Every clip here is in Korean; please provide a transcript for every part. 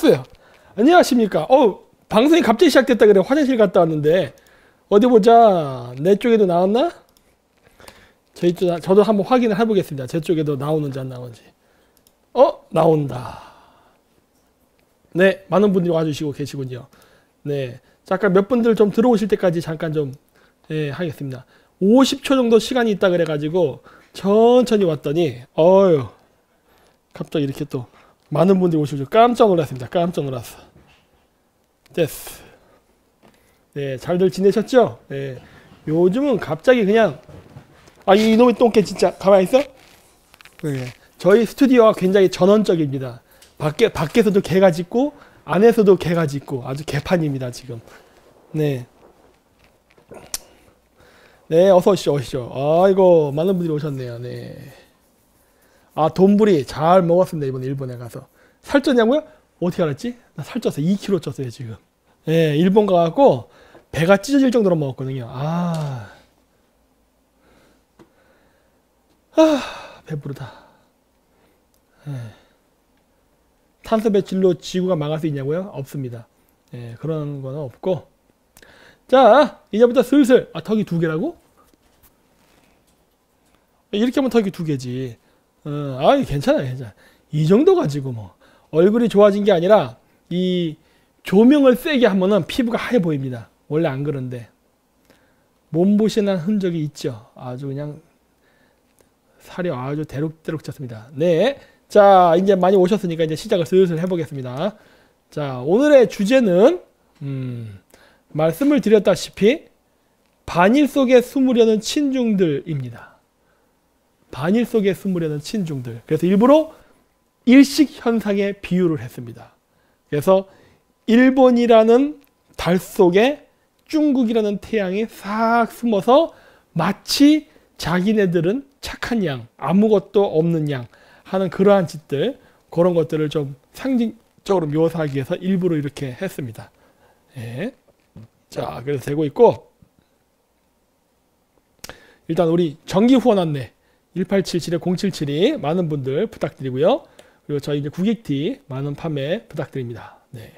나왔어요. 안녕하십니까. 방송이 갑자기 시작됐다 그래. 화장실 갔다 왔는데 어디 보자. 내 쪽에도 나왔나? 저도 한번 확인을 해보겠습니다. 제 쪽에도 나오는지 안 나오는지. 나온다. 네, 많은 분들이 와주시고 계시군요. 네, 잠깐 몇 분들 좀 들어오실 때까지 잠깐 좀 하겠습니다. 50초 정도 시간이 있다 그래가지고 천천히 왔더니 갑자기 이렇게 또 많은 분들이 오시고 깜짝 놀랐습니다. 깜짝 놀랐어. 됐어. 네, 잘들 지내셨죠? 네, 요즘은 갑자기 그냥 이놈의 똥개 진짜 가만히 있어? 네, 저희 스튜디오가 굉장히 전원적입니다. 밖에서도 개가 짖고 안에서도 개가 짖고 아주 개판입니다 지금. 네, 네, 어서 오시죠. 아이고, 많은 분들이 오셨네요. 네. 돈부리 잘 먹었습니다. 이번에 일본에 가서. 살쪘냐고요? 어떻게 알았지? 나 살쪘어. 2kg 쪘어요 지금. 네, 일본 가갖고 배가 찢어질 정도로 먹었거든요. 배부르다. 네. 탄소 배출로 지구가 망할 수 있냐고요? 없습니다. 네, 그런 건 없고. 자, 이제부터 슬슬 턱이 2개라고? 이렇게 하면 턱이 2개지. 괜찮아. 이 정도 가지고 뭐 얼굴이 좋아진 게 아니라 이 조명을 세게 하면은 피부가 하얘 보입니다. 원래 안 그런데 몸보신한 흔적이 있죠. 아주 그냥 살이 아주 대룩대룩 쪘습니다. 네, 자, 이제 많이 오셨으니까 이제 시작을 슬슬 해보겠습니다. 자, 오늘의 주제는 말씀을 드렸다시피 반일 속에 숨으려는 친중들입니다. 반일 속에 숨으려는 친중들. 그래서 일부러 일식 현상에 비유를 했습니다. 그래서 일본이라는 달 속에 중국이라는 태양이 싹 숨어서 마치 자기네들은 착한 양, 아무것도 없는 양 하는 그러한 짓들, 그런 것들을 좀 상징적으로 묘사하기 위해서 일부러 이렇게 했습니다. 예. 자, 그래서 되고 있고, 일단 우리 정기 후원 안내 1877-0772 많은 분들 부탁드리고요. 그리고 저희 이제 국익티 많은 판매 부탁드립니다. 네.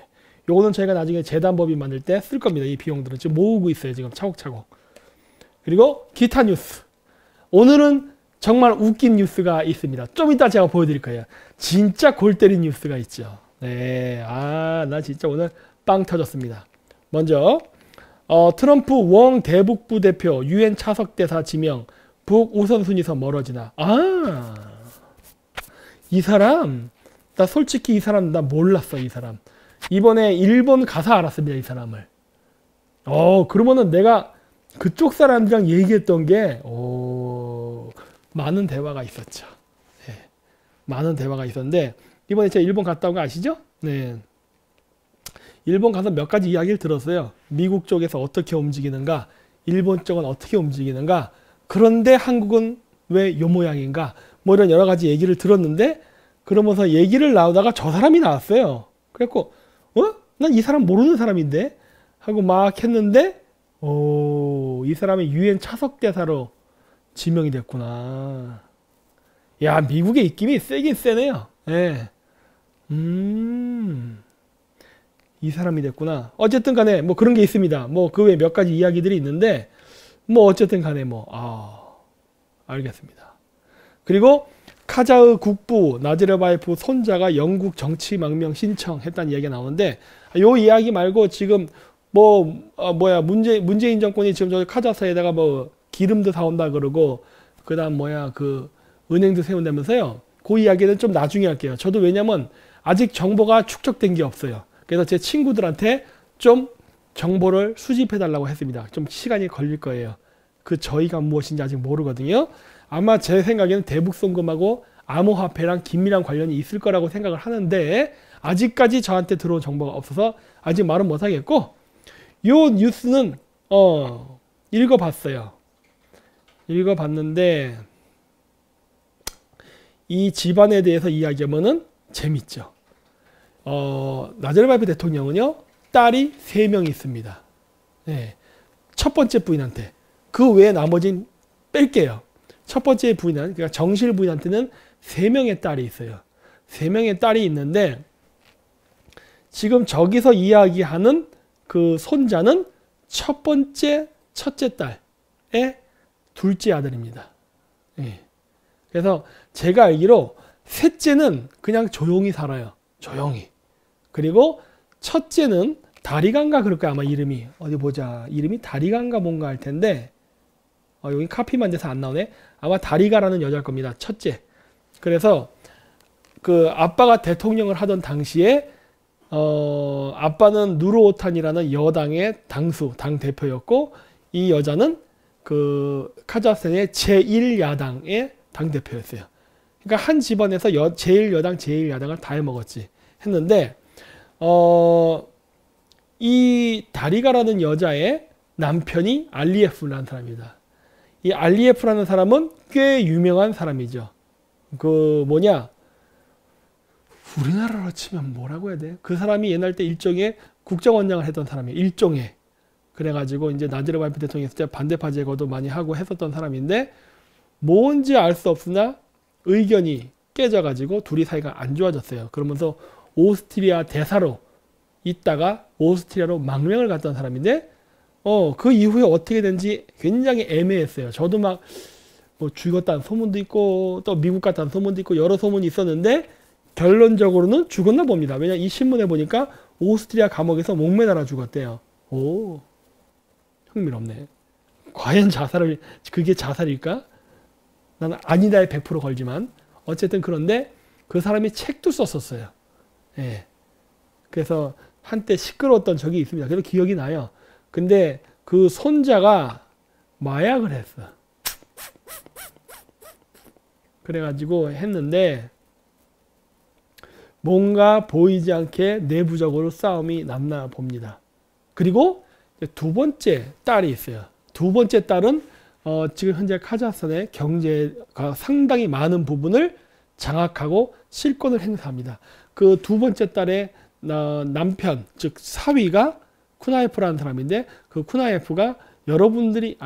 요거는 저희가 나중에 재단법인 만들 때 쓸 겁니다. 이 비용들은 지금 모으고 있어요. 지금 차곡차곡. 그리고 기타 뉴스. 오늘은 정말 웃긴 뉴스가 있습니다. 좀 이따 제가 보여드릴 거예요. 진짜 골 때린 뉴스가 있죠. 네. 나 진짜 오늘 빵 터졌습니다. 먼저 트럼프 웡 대북부 대표 유엔 차석대사 지명 북 우선순위에서 멀어지나. 이 사람 나 솔직히 이 사람 나 몰랐어. 이 사람 이번에 일본 가서 알았습니다. 이 사람을. 그러면은 내가 그쪽 사람들이랑 얘기했던 게 많은 대화가 있었죠. 네. 많은 대화가 있었는데 이번에 제가 일본 갔다 온 거 아시죠? 네. 일본 가서 몇 가지 이야기를 들었어요. 미국 쪽에서 어떻게 움직이는가, 일본 쪽은 어떻게 움직이는가, 그런데 한국은 왜 요 모양인가, 뭐 이런 여러 가지 얘기를 들었는데, 그러면서 얘기를 나오다가 저 사람이 나왔어요. 그래갖고 난 이 사람 모르는 사람인데 하고 막 했는데 이 사람이 유엔 차석대사로 지명이 됐구나. 야, 미국의 입김이 세긴 세네요. 네. 이 사람이 됐구나. 어쨌든 간에 뭐 그런 게 있습니다. 뭐 그 외에 몇 가지 이야기들이 있는데 뭐 어쨌든 간에 알겠습니다. 그리고 카자흐 국부 나제르바예프 손자가 영국 정치망명 신청했다는 이야기가 나오는데, 요 이야기 말고 지금 문재인 정권이 지금 저 카자흐에다가 뭐 기름도 사온다 그러고 그다음 그 은행도 세운다면서요. 그 이야기는 좀 나중에 할게요. 저도 왜냐면 아직 정보가 축적된 게 없어요. 그래서 제 친구들한테 좀 정보를 수집해 달라고 했습니다. 좀 시간이 걸릴 거예요. 그 저희가 무엇인지 아직 모르거든요. 아마 제 생각에는 대북송금하고 암호화폐랑 긴밀한 관련이 있을 거라고 생각을 하는데 아직까지 저한테 들어온 정보가 없어서 아직 말은 못하겠고, 요 뉴스는 읽어봤어요. 읽어봤는데 이 집안에 대해서 이야기하면은 재밌죠. 나제르바예프 대통령은요, 딸이 3명이 있습니다. 네. 첫 번째 부인한테, 그 외에 나머지는 뺄게요. 첫 번째 부인한, 그러니까 정실 부인한테는 3명의 딸이 있어요. 3명의 딸이 있는데 지금 저기서 이야기하는 그 손자는 첫째 딸의 둘째 아들입니다. 예. 그래서 제가 알기로 셋째는 그냥 조용히 살아요. 조용히. 그리고 첫째는 다리간가 그럴 거야. 아마 이름이. 어디 보자. 이름이 다리간가 뭔가 할 텐데 여기 카피만 돼서 안 나오네. 아마 다리가라는 여자일 겁니다. 첫째. 그래서 그 아빠가 대통령을 하던 당시에 아빠는 누르오탄이라는 여당의 당 대표였고 이 여자는 그 카자흐스탄의 제1야당의 당 대표였어요. 그러니까 한 집안에서 제1여당, 제1야당을 다 해먹었지 했는데 이 다리가라는 여자의 남편이 알리예프라는 사람입니다. 이 알리예프라는 사람은 꽤 유명한 사람이죠. 그 뭐냐? 우리나라로 치면 뭐라고 해야 돼? 그 사람이 옛날 때 일종의 국정원장을 했던 사람이에요. 일종의. 그래가지고 이제 나지르바예프 대통령이 있을 때 반대파 제거도 많이 하고 했었던 사람인데 뭔지 알 수 없으나 의견이 깨져가지고 둘이 사이가 안 좋아졌어요. 그러면서 오스트리아 대사로 있다가 오스트리아로 망명을 갔던 사람인데 그 이후에 어떻게 된지 굉장히 애매했어요. 저도 막 뭐 죽었다는 소문도 있고 또 미국 갔다는 소문도 있고 여러 소문이 있었는데 결론적으로는 죽었나 봅니다. 왜냐 이 신문에 보니까 오스트리아 감옥에서 목매달아 죽었대요. 오, 흥미롭네. 과연 그게 자살일까? 나는 아니다에 100% 걸지만 어쨌든 그런데 그 사람이 책도 썼었어요. 예. 그래서 한때 시끄러웠던 적이 있습니다. 그래서 기억이 나요. 근데 그 손자가 마약을 했어. 그래가지고 했는데 뭔가 보이지 않게 내부적으로 싸움이 났나 봅니다. 그리고 두 번째 딸이 있어요. 두 번째 딸은 지금 현재 카자흐스탄의 경제가 상당히 많은 부분을 장악하고 실권을 행사합니다. 그 두 번째 딸의 남편, 즉 사위가 쿠나예프라는 사람인데 그 쿠나예프가 여러분들이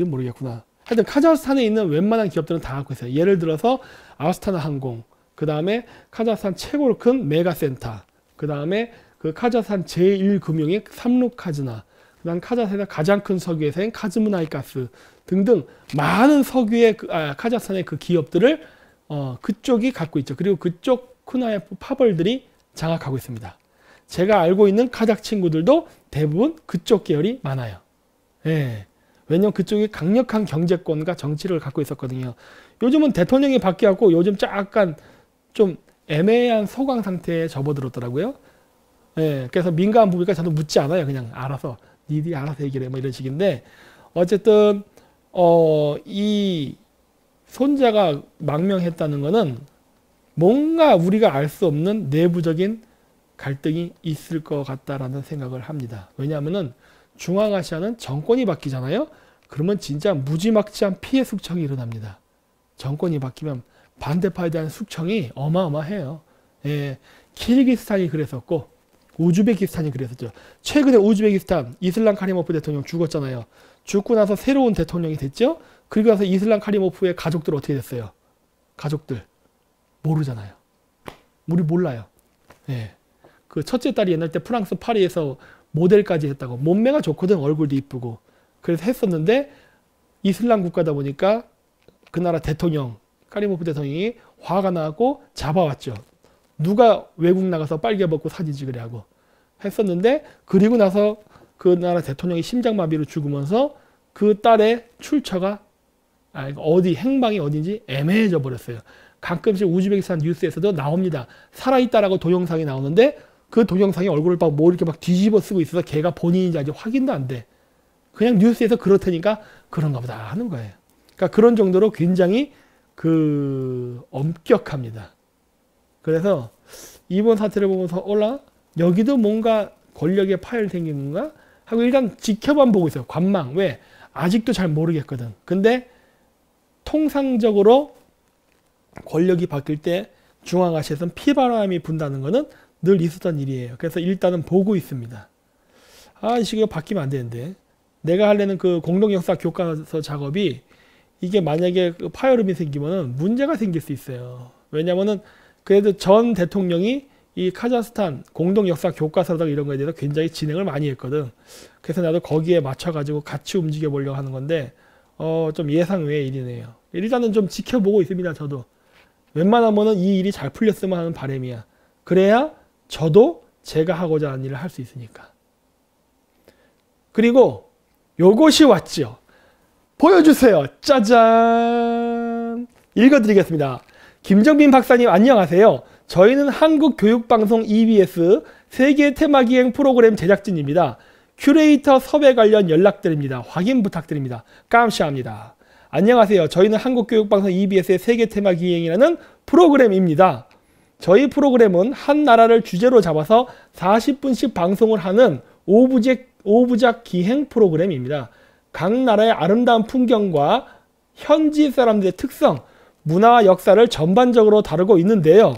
모르겠구나. 하여튼 카자흐스탄에 있는 웬만한 기업들은 다 갖고 있어요. 예를 들어서 아스타나 항공, 그 다음에 카자흐스탄 최고로 큰 메가센터, 그 다음에 그 카자흐스탄 제1금융의 삼루카즈나, 그 다음 카자흐스탄의 가장 큰 석유회사인 카즈무나이가스 등등 많은 카자흐스탄의 그 기업들을 그쪽이 갖고 있죠. 그리고 그쪽 쿠나예프 파벌들이 장악하고 있습니다. 제가 알고 있는 카자흐 친구들도 대부분 그쪽 계열이 많아요. 예. 왜냐면 그쪽이 강력한 경제권과 정치를 갖고 있었거든요. 요즘은 대통령이 바뀌었고 요즘 약간 좀 애매한 소강 상태에 접어들었더라고요. 예. 그래서 민감한 부분이니까 저도 묻지 않아요. 그냥 알아서 니들이 알아서 얘기를 해 뭐 이런 식인데 어쨌든 이 손자가 망명했다는 거는 뭔가 우리가 알 수 없는 내부적인 갈등이 있을 것 같다라는 생각을 합니다. 왜냐하면은 중앙아시아는 정권이 바뀌잖아요. 그러면 진짜 무지막지한 피해 숙청이 일어납니다. 정권이 바뀌면 반대파에 대한 숙청이 어마어마해요. 예, 키르기스탄이 그랬었고 우즈베키스탄이 그랬었죠. 최근에 우즈베키스탄 이슬람 카리모프 대통령 죽었잖아요. 죽고 나서 새로운 대통령이 됐죠. 그리고 나서 이슬람 카리모프의 가족들 어떻게 됐어요? 가족들 모르잖아요. 우리 몰라요. 예. 그 첫째 딸이 옛날 때 프랑스 파리에서 모델까지 했다고. 몸매가 좋거든. 얼굴도 이쁘고. 그래서 했었는데 이슬람 국가다 보니까 그 나라 대통령 카리모프 대통령이 화가 나고 잡아왔죠. 누가 외국 나가서 빨개 벗고 사진 찍으려 하고 했었는데 그리고 나서 그 나라 대통령이 심장마비로 죽으면서 그 딸의 출처가 행방이 어딘지 애매해져 버렸어요. 가끔씩 우즈베키스탄 뉴스에서도 나옵니다. 살아있다라고 동영상이 나오는데 그 동영상이 얼굴을 뭐 이렇게 막 뒤집어 쓰고 있어서 걔가 본인인지 아직 확인도 안 돼. 그냥 뉴스에서 그렇다니까 그런가 보다 하는 거예요. 그러니까 그런 정도로 굉장히 엄격합니다. 그래서 이번 사태를 보면서 여기도 뭔가 권력의 파열이 생기는가 하고 일단 지켜만 보고 있어요. 관망. 왜? 아직도 잘 모르겠거든. 근데 통상적으로 권력이 바뀔 때 중앙아시아에서는 피바람이 분다는 거는 늘 있었던 일이에요. 그래서 일단은 보고 있습니다. 이 시기가 바뀌면 안 되는데 내가 하려는 그 공동역사 교과서 작업이 이게 만약에 파열음이 생기면은 문제가 생길 수 있어요. 왜냐면은 그래도 전 대통령이 이 카자흐스탄 공동 역사 교과서다 이런 거에 대해서 굉장히 진행을 많이 했거든. 그래서 나도 거기에 맞춰가지고 같이 움직여 보려고 하는 건데 좀 예상 외의 일이네요. 일단은 좀 지켜보고 있습니다. 저도 웬만하면은 이 일이 잘 풀렸으면 하는 바람이야. 그래야 저도 제가 하고자 하는 일을 할 수 있으니까. 그리고 요것이 왔죠. 보여주세요. 짜잔. 읽어드리겠습니다. 김정빈 박사님 안녕하세요. 저희는 한국교육방송 EBS 세계 테마기행 프로그램 제작진입니다. 큐레이터 섭외 관련 연락드립니다. 확인 부탁드립니다. 감사합니다. 안녕하세요. 저희는 한국교육방송 EBS의 세계 테마기행이라는 프로그램입니다. 저희 프로그램은 한 나라를 주제로 잡아서 40분씩 방송을 하는 5부작 기행 프로그램입니다. 각 나라의 아름다운 풍경과 현지 사람들의 특성, 문화와 역사를 전반적으로 다루고 있는데요.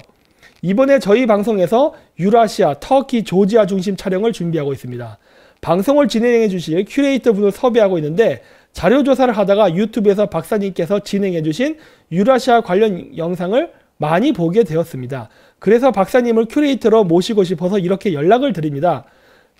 이번에 저희 방송에서 유라시아, 터키, 조지아 중심 촬영을 준비하고 있습니다. 방송을 진행해 주실 큐레이터 분을 섭외하고 있는데 자료조사를 하다가 유튜브에서 박사님께서 진행해 주신 유라시아 관련 영상을 많이 보게 되었습니다. 그래서 박사님을 큐레이터로 모시고 싶어서 이렇게 연락을 드립니다.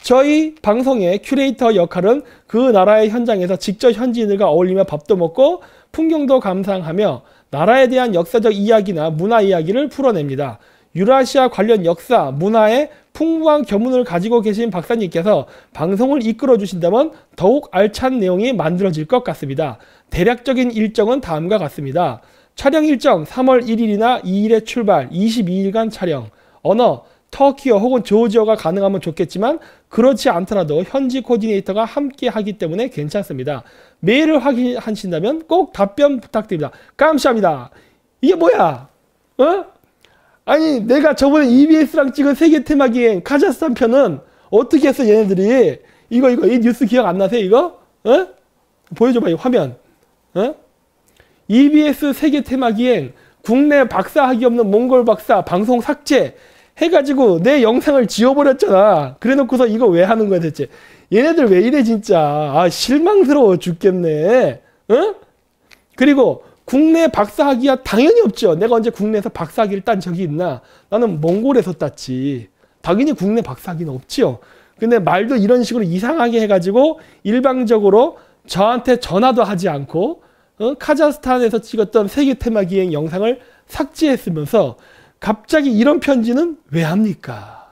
저희 방송의 큐레이터 역할은 그 나라의 현장에서 직접 현지인들과 어울리며 밥도 먹고 풍경도 감상하며 나라에 대한 역사적 이야기나 문화 이야기를 풀어냅니다. 유라시아 관련 역사, 문화에 풍부한 견문을 가지고 계신 박사님께서 방송을 이끌어 주신다면 더욱 알찬 내용이 만들어질 것 같습니다. 대략적인 일정은 다음과 같습니다. 촬영 일정 3월 1일이나 2일에 출발, 22일간 촬영. 언어, 터키어 혹은 조지어가 가능하면 좋겠지만 그렇지 않더라도 현지 코디네이터가 함께 하기 때문에 괜찮습니다. 메일을 확인하신다면 꼭 답변 부탁드립니다. 감사합니다. 이게 뭐야? 어? 아니 내가 저번에 EBS랑 찍은 세계 테마기행 카자흐스탄 편은 어떻게 했어 얘네들이? 이거 이 뉴스 기억 안 나세요 이거? 어? 보여줘봐 이 화면. 어? EBS 세계 테마기행 국내 박사학위 없는 몽골 박사 방송 삭제 해가지고 내 영상을 지워버렸잖아. 그래놓고서 이거 왜 하는 거야 대체? 얘네들 왜 이래 진짜. 아 실망스러워 죽겠네. 어? 그리고 국내 박사학위야 당연히 없죠. 내가 언제 국내에서 박사학위를 딴 적이 있나? 나는 몽골에서 땄지. 당연히 국내 박사학위는 없지요. 근데 말도 이런 식으로 이상하게 해가지고 일방적으로 저한테 전화도 하지 않고 카자흐스탄에서 찍었던 세계 테마기행 영상을 삭제했으면서 갑자기 이런 편지는 왜 합니까?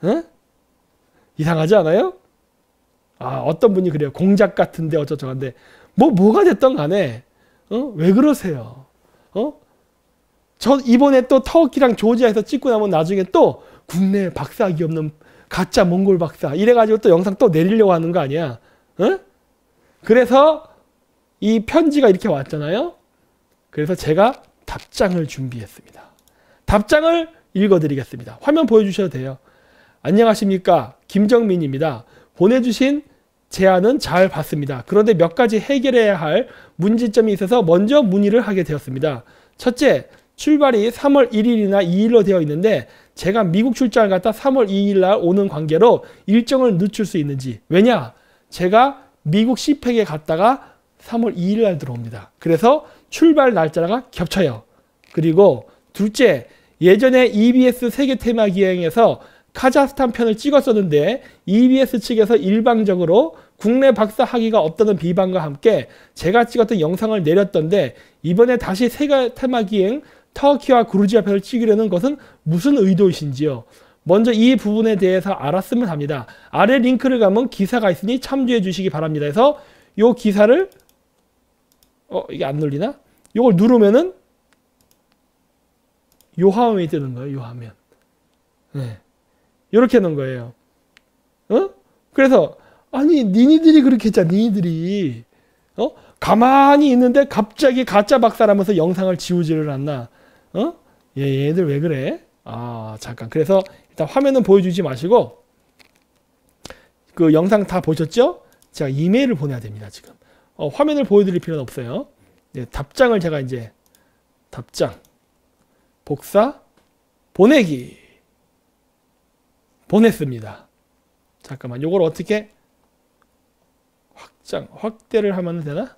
어? 이상하지 않아요? 아 어떤 분이 그래요. 공작 같은데 어쩌저한데 뭐가 됐던 간에 왜 그러세요? 저 이번에 또 터키랑 조지아에서 찍고 나면 나중에 또 국내 박사학위 없는 가짜 몽골 박사 이래가지고 또 영상 또 내리려고 하는 거 아니야? 그래서 이 편지가 이렇게 왔잖아요. 그래서 제가 답장을 준비했습니다. 답장을 읽어드리겠습니다. 화면 보여주셔도 돼요. 안녕하십니까 김정민입니다. 보내주신 제안은 잘 봤습니다. 그런데 몇 가지 해결해야 할 문제점이 있어서 먼저 문의를 하게 되었습니다. 첫째, 출발이 3월 1일이나 2일로 되어 있는데 제가 미국 출장을 갔다 3월 2일 날 오는 관계로 일정을 늦출 수 있는지. 왜냐? 제가 미국 시팩에 갔다가 3월 2일 날 들어옵니다. 그래서 출발 날짜가 겹쳐요. 그리고 둘째, 예전에 EBS 세계 테마 기행에서 카자흐스탄 편을 찍었었는데 EBS 측에서 일방적으로 국내 박사 학위가 없다는 비방과 함께 제가 찍었던 영상을 내렸던데 이번에 다시 세계 테마 기행 터키와 그루지아 편을 찍으려는 것은 무슨 의도이신지요? 먼저 이 부분에 대해서 알았으면 합니다. 아래 링크를 가면 기사가 있으니 참조해 주시기 바랍니다. 해서 이 기사를 이게 안 눌리나? 이걸 누르면은 요 화면이 뜨는 거예요. 요 화면. 네. 이렇게 하는 거예요. 그래서 아니 니네들이 그렇게 했잖아. 니네들이 가만히 있는데 갑자기 가짜 박사라면서 영상을 지우지를 않나? 얘들 왜 그래? 아 잠깐. 그래서 일단 화면은 보여주지 마시고 그 영상 다 보셨죠? 제가 이메일을 보내야 됩니다. 지금 화면을 보여드릴 필요는 없어요. 네, 답장을 제가 이제 답장 복사 보내기 보냈습니다. 잠깐만 요걸 어떻게 확대를 하면 되나?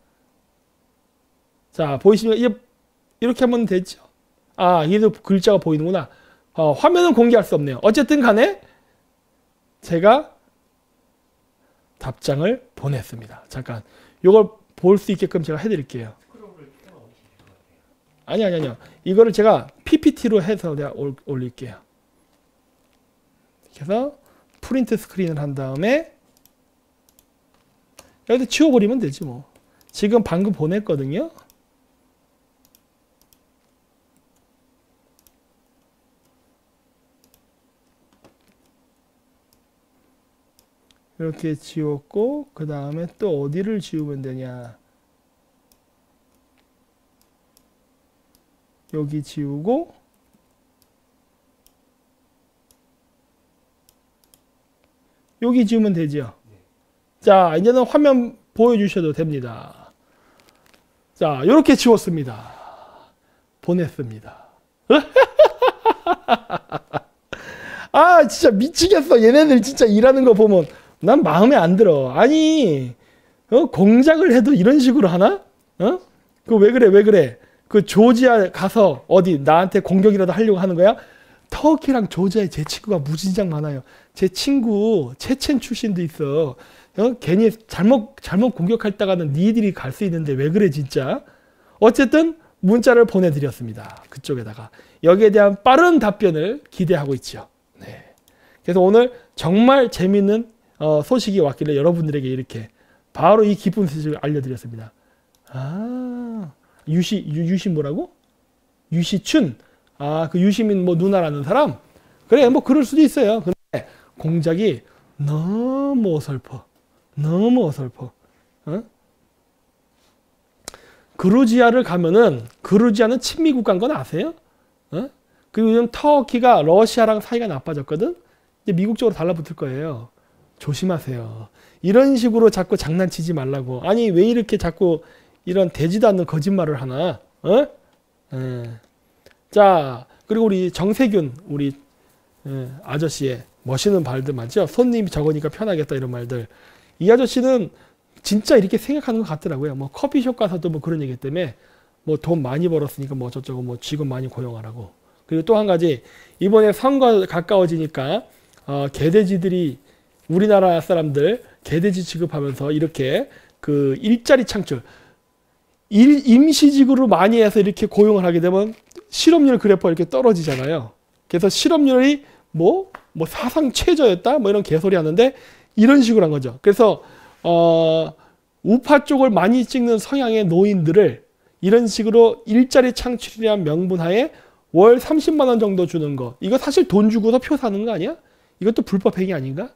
자 보이시면 이렇게 하면 되죠. 아 얘도 글자가 보이는구나. 화면은 공개할 수 없네요. 어쨌든 간에 제가 답장을 보냈습니다. 잠깐 이걸 볼 수 있게끔 제가 해드릴게요. 아니요. 이거를 제가 PPT로 해서 내가 올릴게요. 그래서 프린트 스크린을 한 다음에 여기서 지워버리면 되지 뭐. 지금 방금 보냈거든요. 이렇게 지웠고 그 다음에 또 어디를 지우면 되냐. 여기 지우고 여기 지우면 되죠. 자, 이제는 화면 보여주셔도 됩니다. 자, 이렇게 지웠습니다. 보냈습니다. 아, 진짜 미치겠어. 얘네들 진짜 일하는 거 보면 난 마음에 안 들어. 아니, 공작을 해도 이런 식으로 하나? 그 왜 그래? 그 조지아 가서 어디 나한테 공격이라도 하려고 하는 거야? 터키랑 조지아에 제 친구가 무진장 많아요. 제 친구 체첸 출신도 있어. 괜히 잘못 공격했다가는 니들이 갈 수 있는데 왜 그래 진짜? 어쨌든 문자를 보내드렸습니다. 그쪽에다가 여기에 대한 빠른 답변을 기대하고 있죠. 네. 그래서 오늘 정말 재밌는 소식이 왔길래 여러분들에게 이렇게 바로 이 기쁜 소식을 알려드렸습니다. 아, 유시 뭐라고? 유시춘. 아, 그 유시민 뭐 누나라는 사람? 그래, 뭐 그럴 수도 있어요. 근데 공작이 너무 어설퍼. 그루지아를 가면은 그루지아는 친미 국가인 건 아세요? 그리고 요즘 터키가 러시아랑 사이가 나빠졌거든? 이제 미국 쪽으로 달라붙을 거예요. 조심하세요. 이런 식으로 자꾸 장난치지 말라고. 아니, 왜 이렇게 자꾸 이런 되지도 않는 거짓말을 하나? 자, 그리고 우리 정세균, 우리 아저씨의 멋있는 말들 많죠? 손님이 적으니까 편하겠다 이런 말들. 이 아저씨는 진짜 이렇게 생각하는 것 같더라고요. 뭐 커피숍 가서도 뭐 그런 얘기 때문에 뭐 돈 많이 벌었으니까 뭐 저쩌고 뭐 직원 많이 고용하라고. 그리고 또 한 가지, 이번에 선거 가까워지니까 개돼지들이 우리나라 사람들 개돼지 취급하면서 이렇게 그 일자리 창출, 임시직으로 많이 해서 이렇게 고용을 하게 되면 실업률 그래프가 이렇게 떨어지잖아요. 그래서 실업률이 뭐 사상 최저였다 뭐 이런 개소리 하는데 이런 식으로 한 거죠. 그래서 우파 쪽을 많이 찍는 성향의 노인들을 이런 식으로 일자리 창출이라는 명분하에 월 30만 원 정도 주는 거. 이거 사실 돈 주고서 표 사는 거 아니야? 이것도 불법 행위 아닌가?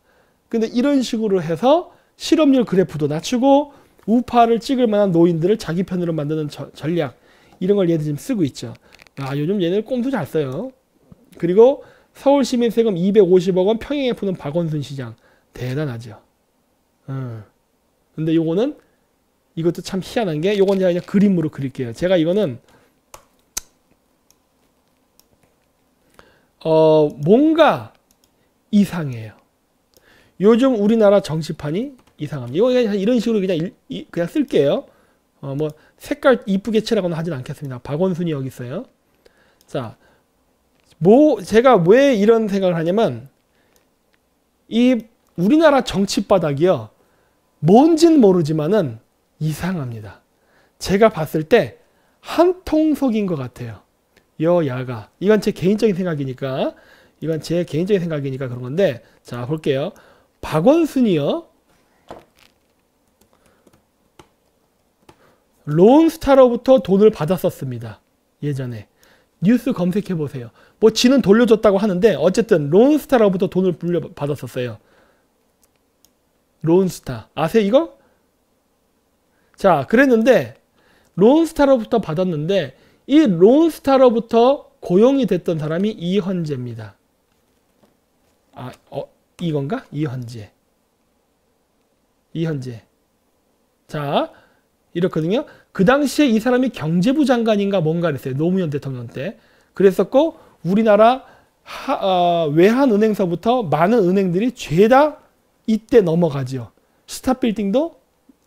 근데 이런 식으로 해서 실업률 그래프도 낮추고 우파를 찍을 만한 노인들을 자기 편으로 만드는 전략, 이런 걸 얘들 지금 쓰고 있죠. 아, 요즘 얘네들 꼼수 잘 써요. 그리고 서울시민 세금 250억 원 평행에 푸는 박원순 시장. 대단하죠. 근데 요거는 이것도 참 희한한 게, 요건 제가 그냥 그림으로 그릴게요. 제가 이거는 뭔가 이상해요. 요즘 우리나라 정치판이 이상합니다. 이거 그냥 이런 식으로 그냥 쓸게요. 뭐 색깔 이쁘게 칠하거나 하진 않겠습니다. 박원순이 여기 있어요. 자, 제가 왜 이런 생각을 하냐면, 이 우리나라 정치 바닥이요, 뭔진 모르지만은 이상합니다. 제가 봤을 때 한통속인 것 같아요. 여야가. 이건 제 개인적인 생각이니까 그런 건데, 자, 볼게요. 박원순이요, 론스타로부터 돈을 받았었습니다. 예전에. 뉴스 검색해 보세요. 뭐 지는 돌려줬다고 하는데 어쨌든 론스타로부터 돈을 받았었어요. 론스타. 아세요 이거? 자, 그랬는데 론스타로부터 받았는데 이 론스타로부터 고용이 됐던 사람이 이헌재입니다. 아, 이건가? 이헌재. 자, 이렇거든요. 그 당시에 이 사람이 경제부 장관인가 뭔가 그랬어요. 노무현 대통령 때. 그랬었고, 우리나라 외환은행서부터 많은 은행들이 죄다 이때 넘어가죠. 스타빌딩도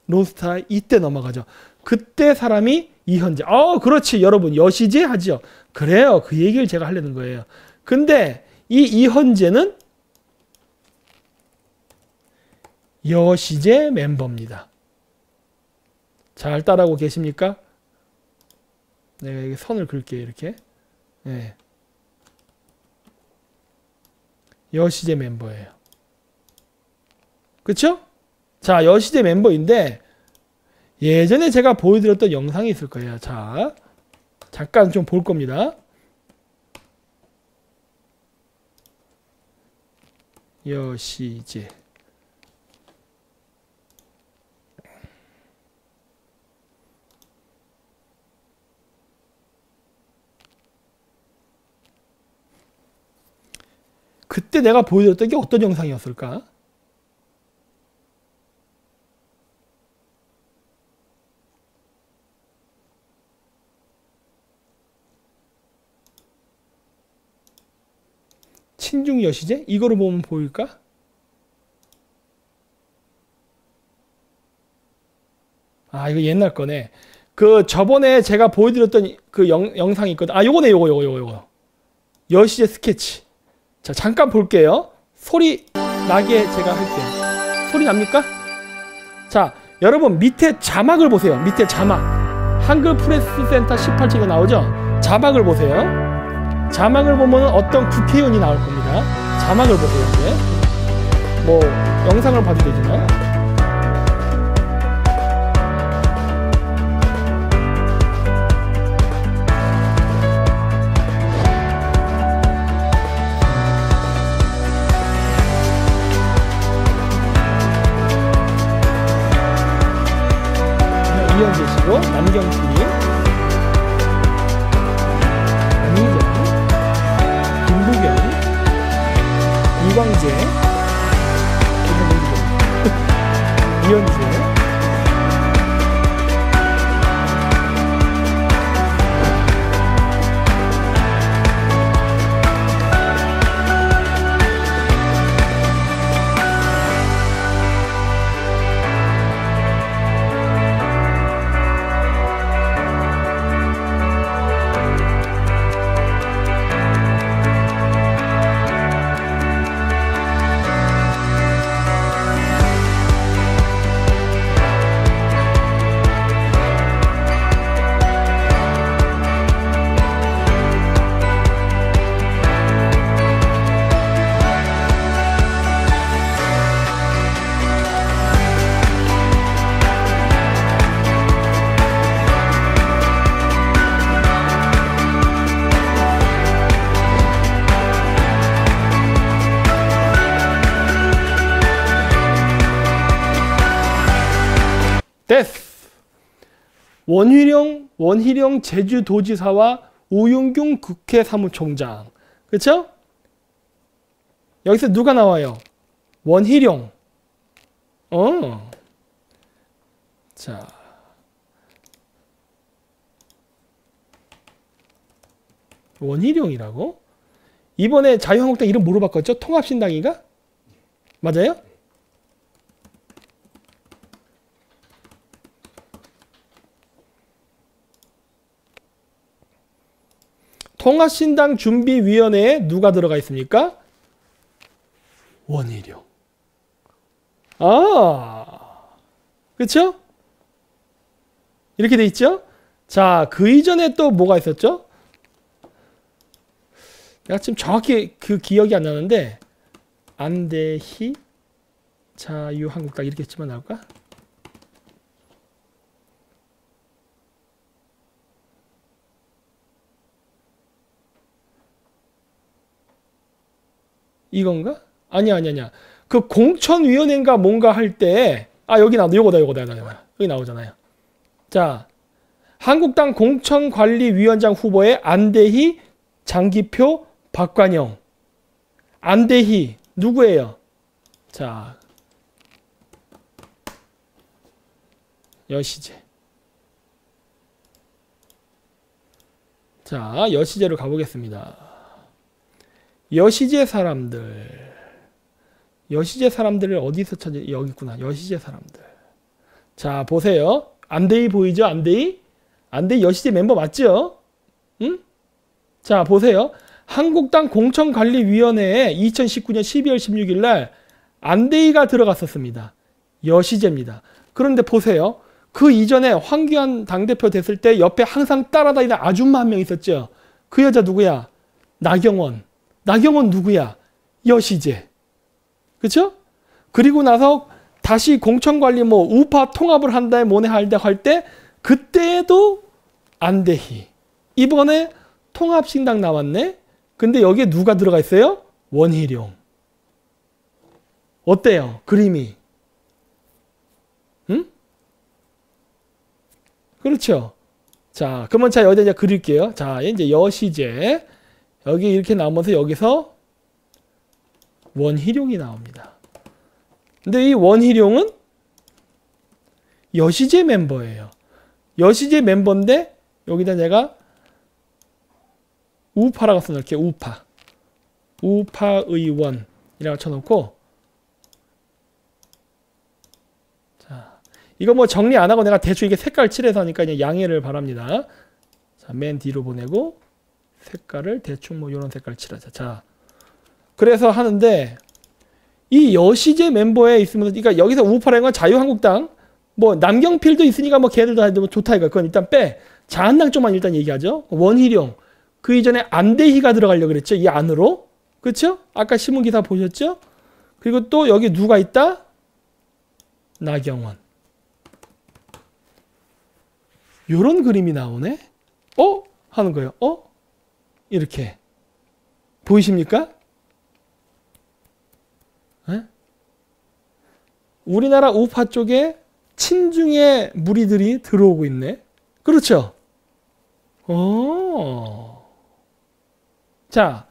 론스타 이때 넘어가죠. 그때 사람이 이헌재. 그렇지 여러분, 여시제 하죠. 그래요. 그 얘기를 제가 하려는 거예요. 근데 이 이현재는 여시제 멤버입니다. 잘 따라오고 계십니까? 내가 여기 선을 그을게요. 이렇게. 네. 여시제 멤버예요. 그쵸? 자, 여시제 멤버인데 예전에 제가 보여드렸던 영상이 있을 거예요. 자, 잠깐 좀 볼 겁니다. 여시제. 그때 내가 보여드렸던 게 어떤 영상이었을까? 친중 여시제? 이거로 보면 보일까? 아, 이거 옛날 거네. 그 저번에 제가 보여드렸던 그 영상이 있거든. 아, 요거네, 요거. 여시제 스케치. 자, 잠깐 볼게요. 소리 나게 제가 할게요. 소리 납니까? 자, 여러분 밑에 자막을 보세요. 밑에 자막. 한글 프레스 센터 18층에 나오죠? 자막을 보세요. 자막을 보면 어떤 국회의원이 나올 겁니다. 자막을 보세요. 이제. 뭐 영상을 봐도 되지만. 이현재시고 남경필님, 안희정, 김부경, 이광재, 이현재. 데스. 원희룡 제주도지사와 우윤경 국회 사무총장. 그쵸? 여기서 누가 나와요? 원희룡. 자. 원희룡이라고? 이번에 자유한국당 이름 뭐로 바꿨죠? 통합신당인가? 맞아요? 통합신당 준비위원회에 누가 들어가 있습니까? 원희룡. 아, 그쵸? 이렇게 돼 있죠? 자, 그 이전에 또 뭐가 있었죠? 내가 지금 정확히 그 기억이 안 나는데, 안대희, 자유한국당 이렇게 치면 나올까? 이건가? 아니야. 그 공천위원회인가 뭔가 할 때, 아, 여기 요거다. 여기 나오잖아요. 자, 한국당 공천관리위원장 후보에 안대희, 장기표, 박관영. 안대희, 누구예요? 자, 여시제. 자, 여시제로 가보겠습니다. 여시제 사람들을 어디서 찾지? 여기 있구나. 여시제 사람들. 자, 보세요. 안대희 보이죠? 안대희 여시제 멤버 맞죠? 응? 자, 보세요. 한국당 공천관리위원회에 2019년 12월 16일 날 안대희가 들어갔었습니다. 여시제입니다. 그런데 보세요. 그 이전에 황교안 당대표 됐을 때 옆에 항상 따라다니는 아줌마 한 명 있었죠. 그 여자 누구야? 나경원. 나경원 누구야? 여시제. 그렇죠? 그리고 나서 다시 공천관리 뭐 우파 통합을 한다 뭐네 할 때 그때도 안대희. 이번에 통합신당 나왔네. 근데 여기에 누가 들어가 있어요? 원희룡. 어때요? 그림이. 응? 그렇죠. 자, 그러면 자, 여기다 이제 그릴게요. 자, 이제 여시제. 여기 이렇게 나오면서 여기서 원희룡이 나옵니다. 근데 이 원희룡은 여시제 멤버예요. 여시제 멤버인데 여기다 내가 우파라고 써놓을게요. 우파. 우파 의원이라고 쳐놓고 자, 이거 뭐 정리 안 하고 내가 대충 이게 색깔 칠해서 하니까 그냥 양해를 바랍니다. 자, 맨 뒤로 보내고 색깔을 대충 뭐 이런 색깔 칠하자. 자, 그래서 하는데 이 여시제 멤버에 있으면서 그러니까 여기서 우파라는 건 자유한국당 뭐 남경필도 있으니까 뭐 걔들도 뭐 좋다 이거 그건 일단 빼. 자한당 쪽만 일단 얘기하죠. 원희룡 그 이전에 안대희가 들어가려고 그랬죠. 이 안으로. 그렇죠? 아까 신문기사 보셨죠? 그리고 또 여기 누가 있다? 나경원. 요런 그림이 나오네. 어? 하는 거예요. 어? 이렇게. 보이십니까? 에? 우리나라 우파 쪽에 친중의 무리들이 들어오고 있네. 그렇죠? 자,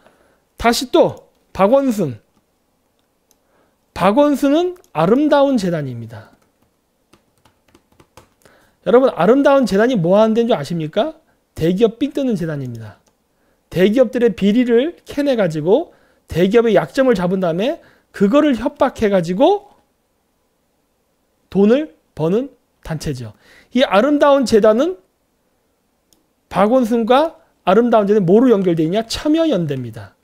다시 또 박원순. 박원순은 아름다운 재단입니다. 여러분 아름다운 재단이 뭐 하는 데인 줄 아십니까? 대기업 삥 뜯는 재단입니다. 대기업들의 비리를 캐내가지고 대기업의 약점을 잡은 다음에 그거를 협박해가지고 돈을 버는 단체죠. 이 아름다운 재단은 박원순과 아름다운 재단이 뭐로 연결되어 있냐? 참여연대입니다.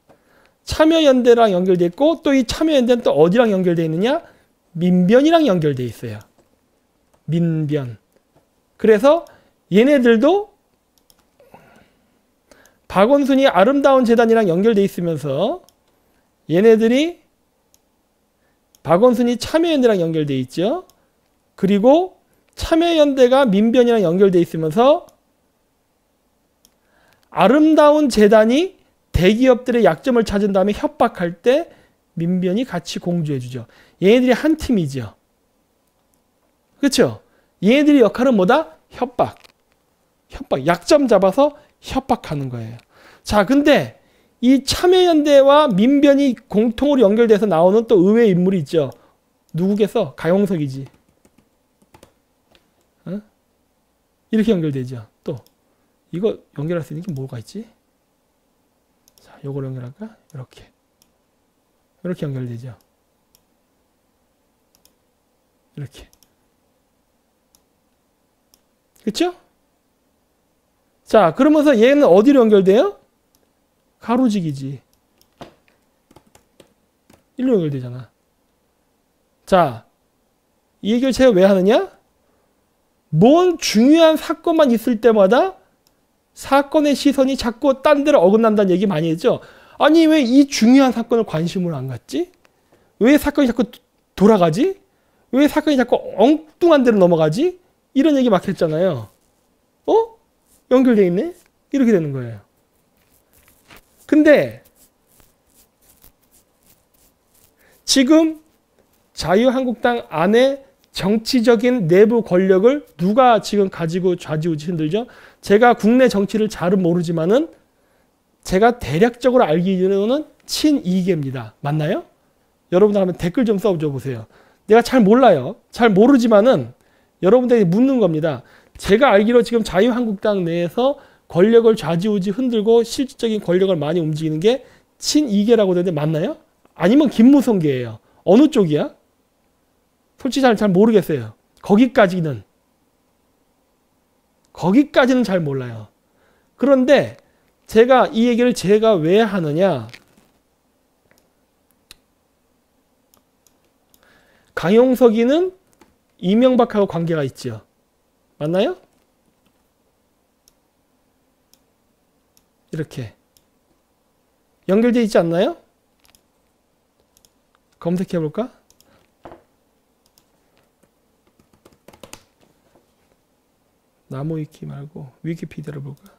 참여연대랑 연결되어 있고 또 이 참여연대는 또 어디랑 연결되어 있느냐? 민변이랑 연결되어 있어요. 민변. 그래서 얘네들도 박원순이 아름다운 재단이랑 연결되어 있으면서 얘네들이 박원순이 참여연대랑 연결되어 있죠. 그리고 참여연대가 민변이랑 연결되어 있으면서 아름다운 재단이 대기업들의 약점을 찾은 다음에 협박할 때 민변이 같이 공조해주죠. 얘네들이 한 팀이죠. 그렇죠? 얘네들의 역할은 뭐다? 협박. 협박. 약점 잡아서 협박하는 거예요. 자, 근데 이 참여연대와 민변이 공통으로 연결돼서 나오는 또 의외의 인물이 있죠. 누구겠어? 가용석이지. 어? 이렇게 연결되죠. 또 이거 연결할 수 있는 게 뭐가 있지? 자, 요걸 연결할까? 이렇게. 이렇게 연결되죠. 이렇게. 그쵸? 자, 그러면서 얘는 어디로 연결돼요? 가로지기지. 일로 연결되잖아. 자, 이 얘기를 제가 왜 하느냐? 뭔 중요한 사건만 있을 때마다 사건의 시선이 자꾸 딴 데로 어긋난다는 얘기 많이 했죠. 아니 왜 이 중요한 사건을 관심을 안 갖지? 왜 사건이 자꾸 돌아가지? 왜 사건이 자꾸 엉뚱한 데로 넘어가지? 이런 얘기 막 했잖아요. 어? 연결돼 있네? 이렇게 되는 거예요. 근데 지금 자유한국당 안에 정치적인 내부 권력을 누가 지금 가지고 좌지우지 흔들죠? 제가 국내 정치를 잘은 모르지만은 제가 대략적으로 알기로는 친이계입니다. 맞나요? 여러분들 한번 댓글 좀 써줘 보세요. 내가 잘 몰라요. 잘 모르지만은 여러분들이 묻는 겁니다. 제가 알기로 지금 자유한국당 내에서 권력을 좌지우지 흔들고 실질적인 권력을 많이 움직이는 게 친이계라고 되는데 맞나요? 아니면 김무성계예요. 어느 쪽이야? 솔직히 잘 모르겠어요. 거기까지는 잘 몰라요. 그런데 제가 이 얘기를 제가 왜 하느냐? 강용석이는 이명박하고 관계가 있죠. 맞나요? 이렇게 연결되어 있지 않나요? 검색해 볼까? 나무위키 말고 위키피디아를 볼까?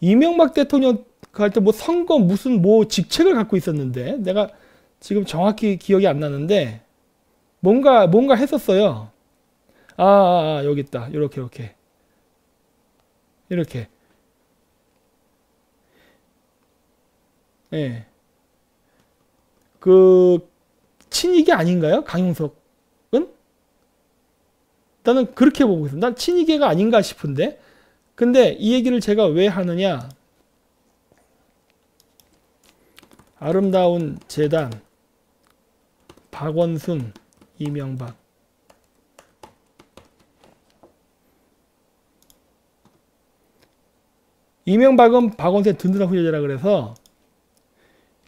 이명박 대통령 할 때 뭐 선거 무슨 뭐 직책을 갖고 있었는데 내가 지금 정확히 기억이 안 나는데 뭔가 했었어요. 여기 있다. 이렇게 예. 그 친이계 아닌가요? 강용석은? 나는 그렇게 보고 있어요. 난 친이계가 아닌가 싶은데. 근데 이 얘기를 제가 왜 하느냐? 아름다운 재단, 박원순, 이명박. 이명박은 박원순의 든든한 후계자라 그래서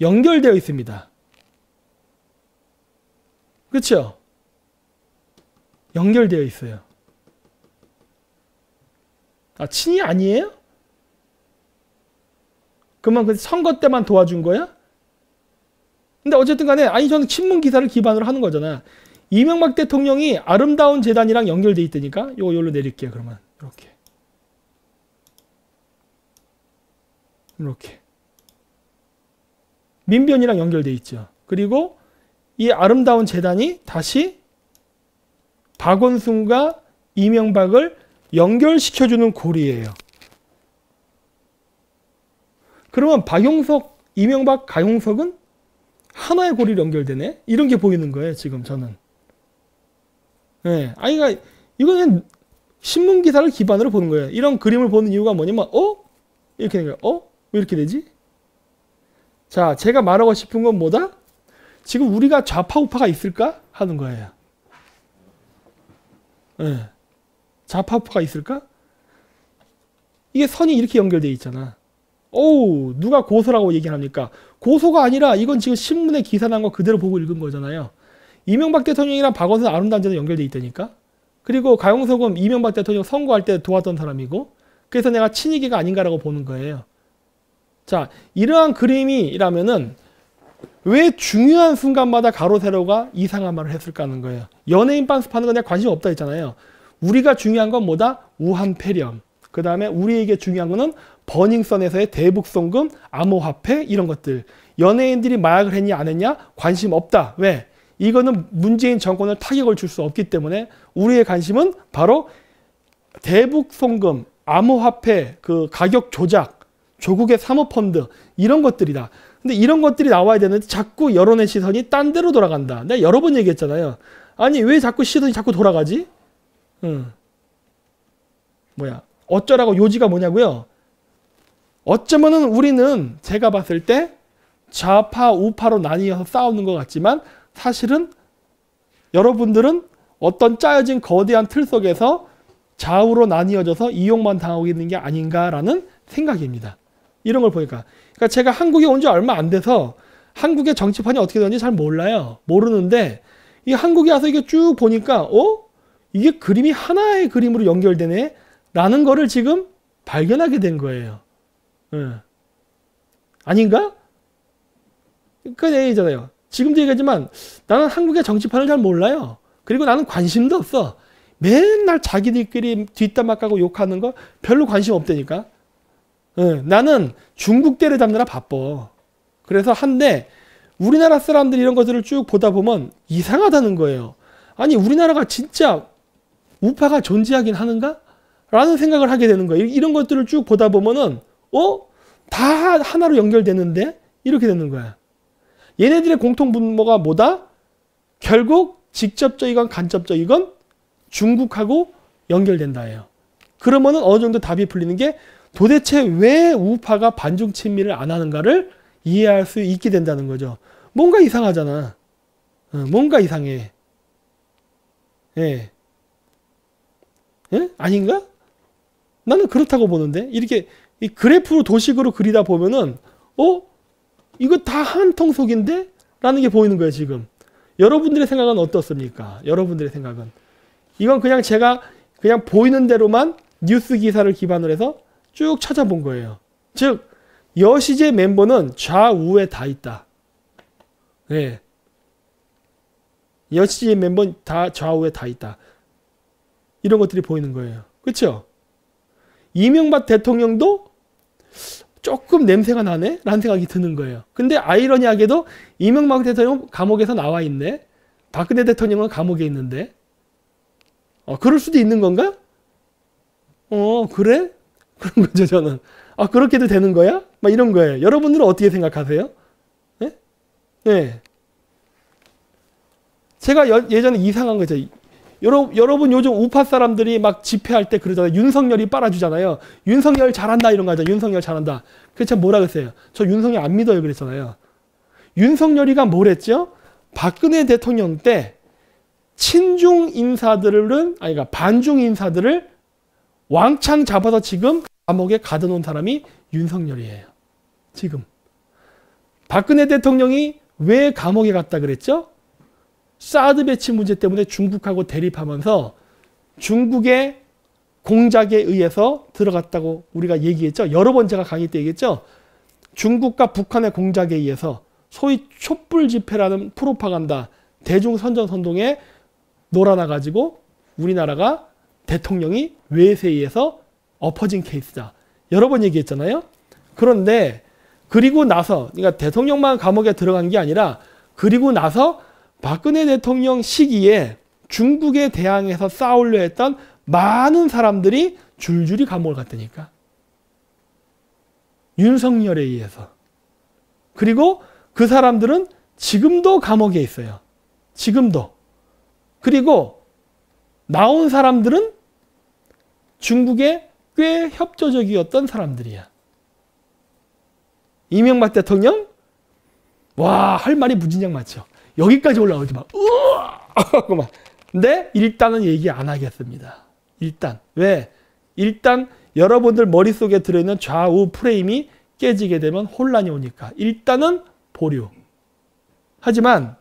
연결되어 있습니다. 그렇죠? 연결되어 있어요. 친이 아니에요? 그러면 그 선거 때만 도와준 거야? 근데 어쨌든 간에 저는 신문 기사를 기반으로 하는 거잖아. 이명박 대통령이 아름다운 재단이랑 연결돼 있다니까. 요거 여기로 내릴게요. 그러면 이렇게 민변이랑 연결돼 있죠. 그리고 이 아름다운 재단이 다시 박원순과 이명박을 연결시켜주는 고리예요. 그러면 박용석, 이명박, 강용석은 하나의 고리로 연결되네? 이런 게 보이는 거예요, 지금 저는. 네. 그러니까 이거는 신문 기사를 기반으로 보는 거예요. 이런 그림을 보는 이유가 뭐냐면, 이렇게 된 거예요. 왜 이렇게 되지? 자, 제가 말하고 싶은 건 뭐다? 지금 우리가 좌파 우파가 있을까? 하는 거예요. 네. 좌파 우파가 있을까? 이게 선이 이렇게 연결되어 있잖아. 누가 고소라고 얘기합니까? 고소가 아니라 이건 지금 신문에 기사 난 거 그대로 보고 읽은 거잖아요. 이명박 대통령이랑 박원순 아름다운 재단 연결돼 있다니까. 그리고 강용석은 이명박 대통령 선거할 때 도왔던 사람이고, 그래서 내가 친이계가 아닌가라고 보는 거예요. 자, 이러한 그림이라면은 왜 중요한 순간마다 가로 세로가 이상한 말을 했을까 하는 거예요. 연예인 빤스파는 건 내가 관심 없다 했잖아요. 우리가 중요한 건 뭐다? 우한폐렴. 그 다음에 우리에게 중요한 거는 버닝썬에서의 대북송금, 암호화폐 이런 것들. 연예인들이 마약을 했냐 안 했냐? 관심 없다. 왜? 이거는 문재인 정권을 타격을 줄 수 없기 때문에 우리의 관심은 바로 대북송금, 암호화폐, 그 가격 조작, 조국의 사모펀드 이런 것들이다. 근데 이런 것들이 나와야 되는데 자꾸 여론의 시선이 딴 데로 돌아간다. 내가 여러 번 얘기했잖아요. 왜 자꾸 시선이 자꾸 돌아가지? 어쩌라고 요지가 뭐냐고요? 어쩌면은 우리는 제가 봤을 때 좌파 우파로 나뉘어서 싸우는 것 같지만 사실은 여러분들은 어떤 짜여진 거대한 틀 속에서 좌우로 나뉘어져서 이용만 당하고 있는 게 아닌가라는 생각입니다. 이런 걸 보니까. 그러니까 제가 한국에 온 지 얼마 안 돼서 한국의 정치판이 어떻게 되는지 잘 몰라요. 모르는데 이 한국에 와서 이게 쭉 보니까 이게 그림이 하나의 그림으로 연결되네 라는 거를 지금 발견하게 된 거예요. 아닌가? 그 얘기잖아요. 지금도 얘기하지만 나는 한국의 정치판을 잘 몰라요. 그리고 나는 관심도 없어. 맨날 자기들끼리 뒷담화 까고 욕하는 거 별로 관심 없다니까. 나는 중국 때를 잡느라 바빠. 그래서 한데 우리나라 사람들이 이런 것들을 쭉 보다 보면 이상하다는 거예요. 아니 우리나라가 진짜 우파가 존재하긴 하는가? 라는 생각을 하게 되는 거예요. 이런 것들을 쭉 보다 보면은 다 하나로 연결되는데? 이렇게 되는 거야. 얘네들의 공통분모가 뭐다? 결국 직접적이건 간접적이건 중국하고 연결된다예요. 그러면은 어느 정도 답이 풀리는 게 도대체 왜 우파가 반중 친미를 안 하는가를 이해할 수 있게 된다는 거죠. 뭔가 이상하잖아. 뭔가 이상해. 예. 예? 아닌가? 나는 그렇다고 보는데 이렇게 이 그래프로 도식으로 그리다 보면은 이거 다 한통속인데? 라는 게 보이는 거예요 지금. 여러분들의 생각은 어떻습니까? 여러분들의 생각은. 이건 그냥 제가 그냥 보이는 대로만 뉴스 기사를 기반으로 해서 쭉 찾아본 거예요. 즉 여시제 멤버는 좌우에 다 있다. 네. 여시제 멤버는 다 좌우에 다 있다. 이런 것들이 보이는 거예요. 그렇죠? 이명박 대통령도 조금 냄새가 나네? 라는 생각이 드는 거예요. 근데 아이러니하게도 이명박 대통령 감옥에서 나와 있네. 박근혜 대통령은 감옥에 있는데. 그럴 수도 있는 건가? 그래? 그런 거죠, 저는. 그렇게도 되는 거야? 막 이런 거예요. 여러분들은 어떻게 생각하세요? 네? 네. 제가 예전에 이상한 거죠. 여러분 요즘 우파 사람들이 막 집회할 때 그러잖아요. 윤석열이 빨아주잖아요. 윤석열 잘한다 이런 거 하죠. 윤석열 잘한다. 그래서 제가 뭐라 그랬어요? 저 윤석열 안 믿어요 그랬잖아요. 윤석열이가 뭘 했죠? 박근혜 대통령 때 친중 인사들은 그러니까 반중 인사들을 왕창 잡아서 지금 감옥에 가둬놓은 사람이 윤석열이에요. 지금. 박근혜 대통령이 왜 감옥에 갔다 그랬죠? 사드 배치 문제 때문에 중국하고 대립하면서 중국의 공작에 의해서 들어갔다고 우리가 얘기했죠. 여러 번 제가 강의 때 얘기했죠. 중국과 북한의 공작에 의해서 소위 촛불 집회라는 프로파간다 대중선전선동에 놀아나가지고 우리나라가 대통령이 외세에 의해서 엎어진 케이스다. 여러 번 얘기했잖아요. 그런데 그리고 나서 그러니까 대통령만 감옥에 들어간 게 아니라 그리고 나서 박근혜 대통령 시기에 중국에 대항해서 싸우려 했던 많은 사람들이 줄줄이 감옥을 갔다니까. 윤석열에 의해서. 그리고 그 사람들은 지금도 감옥에 있어요. 지금도. 그리고 나온 사람들은 중국에 꽤 협조적이었던 사람들이야. 이명박 대통령? 와, 할 말이 무진장 많죠. 여기까지 올라오지 마. 우와! 근데 일단은 얘기 안 하겠습니다. 일단. 왜? 일단 여러분들 머릿속에 들어있는 좌우 프레임이 깨지게 되면 혼란이 오니까. 일단은 보류. 하지만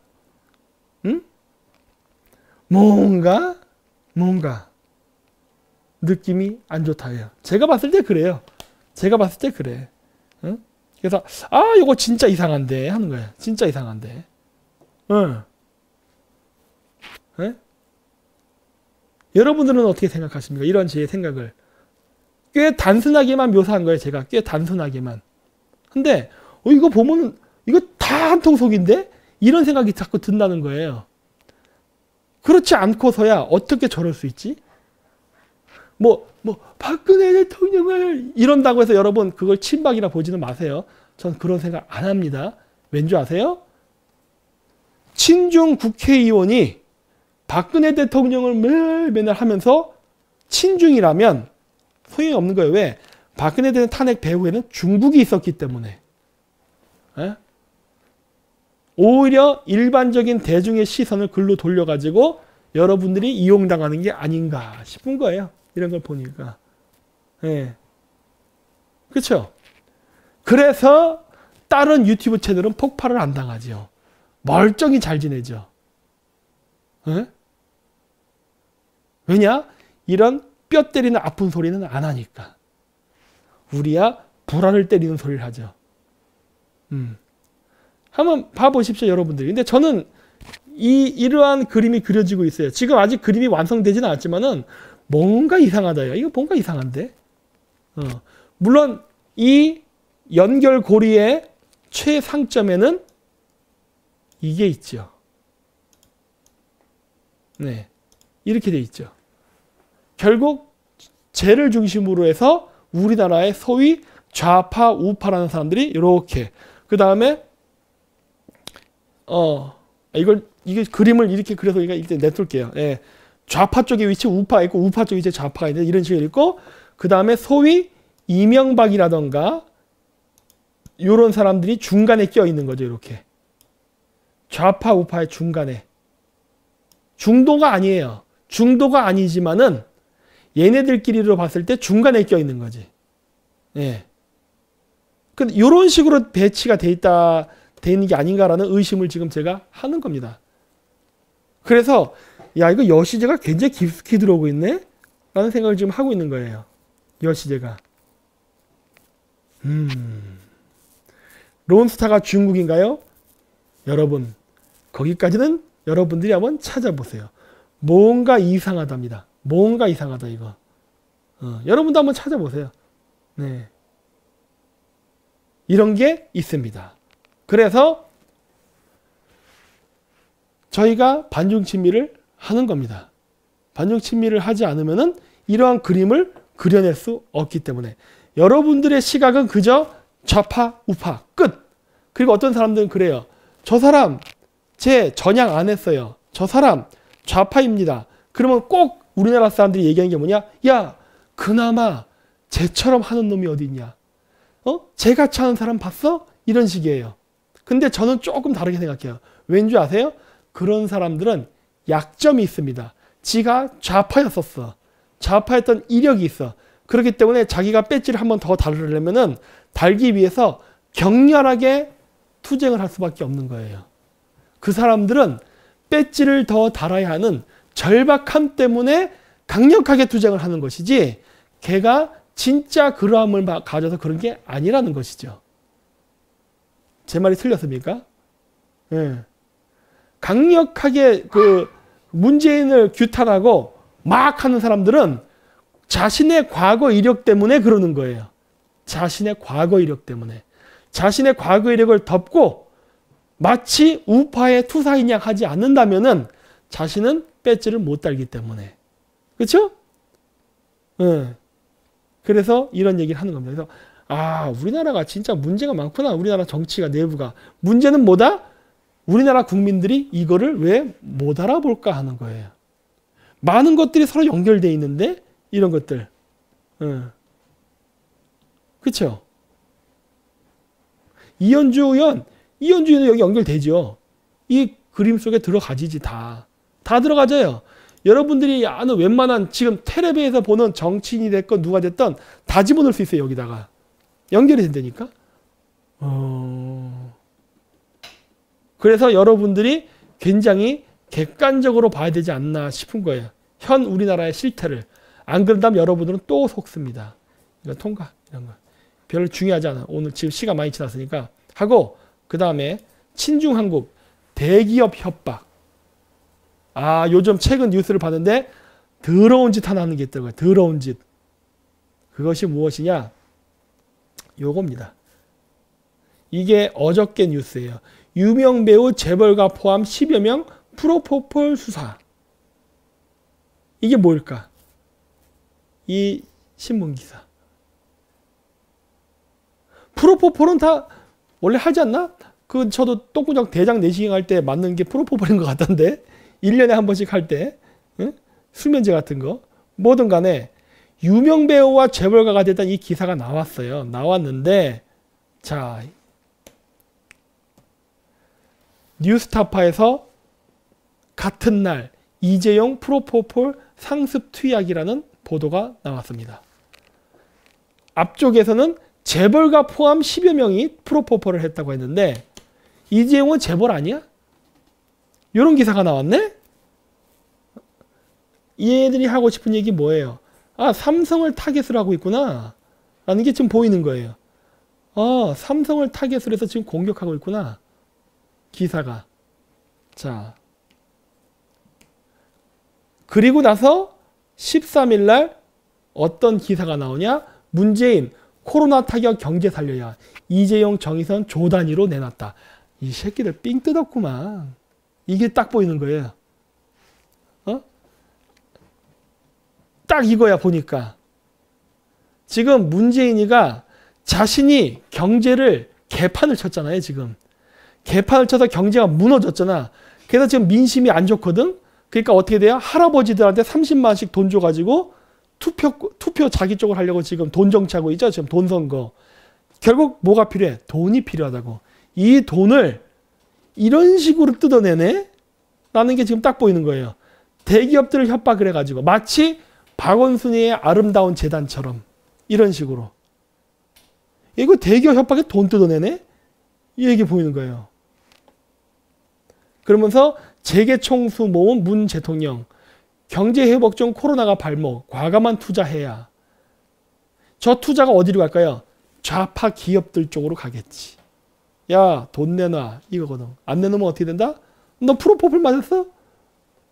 뭔가 느낌이 안 좋다요. 제가 봤을 때 그래요. 제가 봤을 때 그래. 응? 그래서 이거 진짜 이상한데 하는 거예요. 진짜 이상한데. 응. 네? 여러분들은 어떻게 생각하십니까? 이런 제 생각을. 꽤 단순하게만 묘사한 거예요. 제가 꽤 단순하게만. 근데 이거 보면 이거 다 한통속인데? 이런 생각이 자꾸 든다는 거예요. 그렇지 않고서야 어떻게 저럴 수 있지? 박근혜 대통령을 이런다고 해서 여러분 그걸 친박이라 보지는 마세요. 전 그런 생각 안 합니다. 왠지 아세요? 친중 국회의원이 박근혜 대통령을 맨날 하면서 친중이라면 소용이 없는 거예요. 왜? 박근혜 대통령 탄핵 배후에는 중국이 있었기 때문에. 에? 오히려 일반적인 대중의 시선을 글로 돌려가지고 여러분들이 이용당하는 게 아닌가 싶은 거예요. 이런 걸 보니까. 예. 그렇죠? 그래서 다른 유튜브 채널은 폭발을 안 당하죠. 멀쩡히 잘 지내죠. 예? 왜냐? 이런 뼈 때리는 아픈 소리는 안 하니까. 우리야 불안을 때리는 소리를 하죠. 한번 봐보십시오, 여러분들이. 근데 저는 이러한 그림이 그려지고 있어요. 지금 아직 그림이 완성되지는 않았지만은 뭔가 이상하다요. 이거 뭔가 이상한데. 물론 이 연결고리의 최상점에는 이게 있죠. 네, 이렇게 돼 있죠. 결국 쟤를 중심으로 해서 우리나라의 소위 좌파, 우파라는 사람들이 이렇게. 그 다음에 이게 그림을 이렇게 그려서 이렇게 내둘게요. 예. 좌파 쪽에 위치 우파가 있고 우파 쪽에 이제 좌파가 있는데 이런 식으로 있고 그 다음에 소위 이명박이라던가 이런 사람들이 중간에 껴 있는 거죠. 이렇게 좌파 우파의 중간에. 중도가 아니에요. 중도가 아니지만은 얘네들끼리로 봤을 때 중간에 껴있는 거지. 예. 근데 이런 식으로 배치가 돼 있는 게 아닌가라는 의심을 지금 제가 하는 겁니다. 그래서 야, 이거 여시제가 굉장히 깊숙이 들어오고 있네? 라는 생각을 지금 하고 있는 거예요. 여시제가. 론스타가 중국인가요? 여러분, 거기까지는 여러분들이 한번 찾아보세요. 뭔가 이상하답니다. 뭔가 이상하다 이거. 여러분도 한번 찾아보세요. 네. 이런 게 있습니다. 그래서 저희가 반중친미를 하는 겁니다. 반중친미를 하지 않으면은 이러한 그림을 그려낼 수 없기 때문에 여러분들의 시각은 그저 좌파, 우파, 끝. 그리고 어떤 사람들은 그래요. 저 사람 제 전향 안 했어요. 저 사람 좌파입니다. 그러면 꼭 우리나라 사람들이 얘기하는 게 뭐냐? 야, 그나마 쟤처럼 하는 놈이 어디 있냐? 쟤같이 하는 사람 봤어? 이런 식이에요. 근데 저는 조금 다르게 생각해요. 왠지 아세요? 그런 사람들은 약점이 있습니다. 지가 좌파였었어. 좌파였던 이력이 있어. 그렇기 때문에 자기가 배지를 한번 더 달으려면은 달기 위해서 격렬하게 투쟁을 할 수밖에 없는 거예요. 그 사람들은 배지를 더 달아야 하는 절박함 때문에 강력하게 투쟁을 하는 것이지 걔가 진짜 그러함을 가져서 그런 게 아니라는 것이죠. 제 말이 틀렸습니까? 네. 강력하게 그 문재인을 규탄하고 막 하는 사람들은 자신의 과거 이력 때문에 그러는 거예요. 자신의 과거 이력 때문에. 자신의 과거 이력을 덮고 마치 우파의 투사인 양 하지 않는다면은 자신은 배지를 못 달기 때문에. 그렇죠? 네. 그래서 이런 얘기를 하는 겁니다. 그래서 우리나라가 진짜 문제가 많구나. 우리나라 정치가 내부가. 문제는 뭐다? 우리나라 국민들이 이거를 왜 못 알아볼까 하는 거예요. 많은 것들이 서로 연결되어 있는데 이런 것들. 그렇죠? 이현주 의원 여기 연결되죠. 이 그림 속에 들어가지지 다. 다 들어가져요. 여러분들이 아는 웬만한 지금 텔레비에서 보는 정치인이 됐건 누가 됐든 다 집어넣을 수 있어요. 여기다가. 연결이 된다니까. 그래서 여러분들이 굉장히 객관적으로 봐야 되지 않나 싶은 거예요. 현 우리나라의 실태를. 안 그런다면 여러분들은 또 속습니다. 이거 통과. 이런 거. 별로 중요하지 않아. 오늘 지금 시간 많이 지났으니까. 하고 그 다음에 친중한국 대기업 협박. 요즘 최근 뉴스를 봤는데 더러운 짓 하나 하는 게 있더라고요. 더러운 짓. 그것이 무엇이냐? 요겁니다. 이게 어저께 뉴스예요. 유명 배우 재벌가 포함 10여 명 프로포폴 수사. 이게 뭘까? 이 신문기사. 프로포폴은 다 원래 하지 않나? 저도 똥구정 대장 내시경 할 때 맞는 게 프로포폴인 것 같던데. 1년에 한 번씩 할 때. 응? 수면제 같은 거. 뭐든 간에 유명 배우와 재벌가가 됐던 이 기사가 나왔어요. 나왔는데 자, 뉴스타파에서 같은 날 이재용 프로포폴 상습 투약이라는 보도가 나왔습니다. 앞쪽에서는 재벌가 포함 10여 명이 프로포폴을 했다고 했는데 이재용은 재벌 아니야? 이런 기사가 나왔네? 얘들이 하고 싶은 얘기 뭐예요? 삼성을 타겟으로 하고 있구나 라는 게 지금 보이는 거예요. 삼성을 타겟으로 해서 지금 공격하고 있구나. 기사가. 자, 그리고 나서 13일 날 어떤 기사가 나오냐? 문재인 코로나 타격 경제 살려야 이재용 정의선 조 단위로 내놨다. 이 새끼들 삥 뜯었구만. 이게 딱 보이는 거예요. 딱 이거야 보니까. 지금 문재인이가 자신이 경제를 개판을 쳤잖아요. 지금. 개판을 쳐서 경제가 무너졌잖아. 그래서 지금 민심이 안 좋거든. 그러니까 어떻게 돼요? 할아버지들한테 30만 원씩 돈 줘가지고 투표 자기 쪽으로 하려고 지금 돈 정치하고 있죠. 지금 돈 선거. 결국 뭐가 필요해? 돈이 필요하다고. 이 돈을 이런 식으로 뜯어내네? 라는 게 지금 딱 보이는 거예요. 대기업들을 협박을 해가지고 마치 박원순이의 아름다운 재단처럼 이런 식으로. 이거 대기업 협박에 돈 뜯어내네? 이 얘기 보이는 거예요. 그러면서 재계총수 모은 문 대통령. 경제회복 중 코로나가 발목. 과감한 투자해야. 저 투자가 어디로 갈까요? 좌파 기업들 쪽으로 가겠지. 야, 돈 내놔. 이거거든. 안 내놓으면 어떻게 된다? 너 프로포폴 맞았어?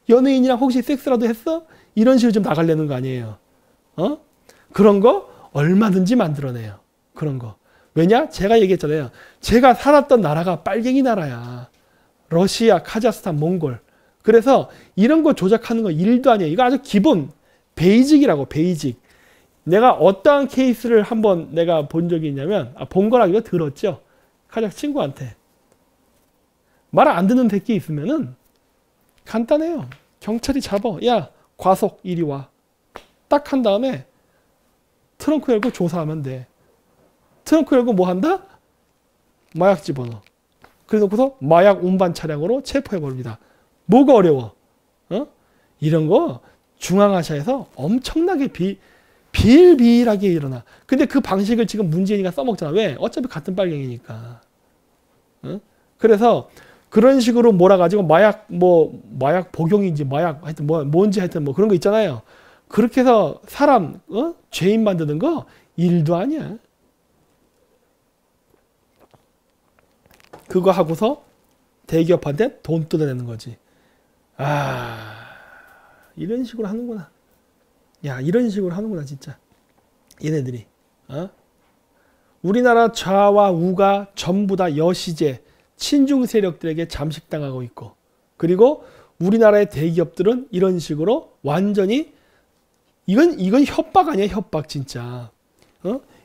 연예인이랑 혹시 섹스라도 했어? 이런 식으로 좀 나가려는 거 아니에요. 그런 거 얼마든지 만들어내요. 그런 거. 왜냐? 제가 얘기했잖아요. 제가 살았던 나라가 빨갱이 나라야. 러시아, 카자흐스탄, 몽골. 그래서 이런 거 조작하는 거 일도 아니에요. 이거 아주 기본, 베이직이라고, 베이직. 내가 어떠한 케이스를 한번 내가 본 적이 있냐면, 본 거라기가 들었죠. 카자흐 친구한테. 말 안 듣는 새끼 있으면은 간단해요. 경찰이 잡아. 야, 과속 이리 와. 딱 한 다음에 트렁크 열고 조사하면 돼. 트렁크 열고 뭐 한다? 마약 집어넣어. 그래 놓고서 마약 운반 차량으로 체포해버립니다. 뭐가 어려워? 이런 거 중앙아시아에서 엄청나게 비일비일하게 일어나. 근데 그 방식을 지금 문재인이가 써먹잖아. 왜? 어차피 같은 빨갱이니까. 그래서 그런 식으로 몰아가지고 마약 복용인지 하여튼 뭔지 하여튼 그런 거 있잖아요. 그렇게 해서 사람, 죄인 만드는 거 일도 아니야. 그거 하고서 대기업한테 돈 뜯어내는 거지. 이런 식으로 하는구나. 야, 이런 식으로 하는구나, 진짜. 얘네들이. 우리나라 좌와 우가 전부 다 여시제, 친중 세력들에게 잠식당하고 있고, 그리고 우리나라의 대기업들은 이런 식으로 완전히, 이건 협박 아니야, 협박, 진짜.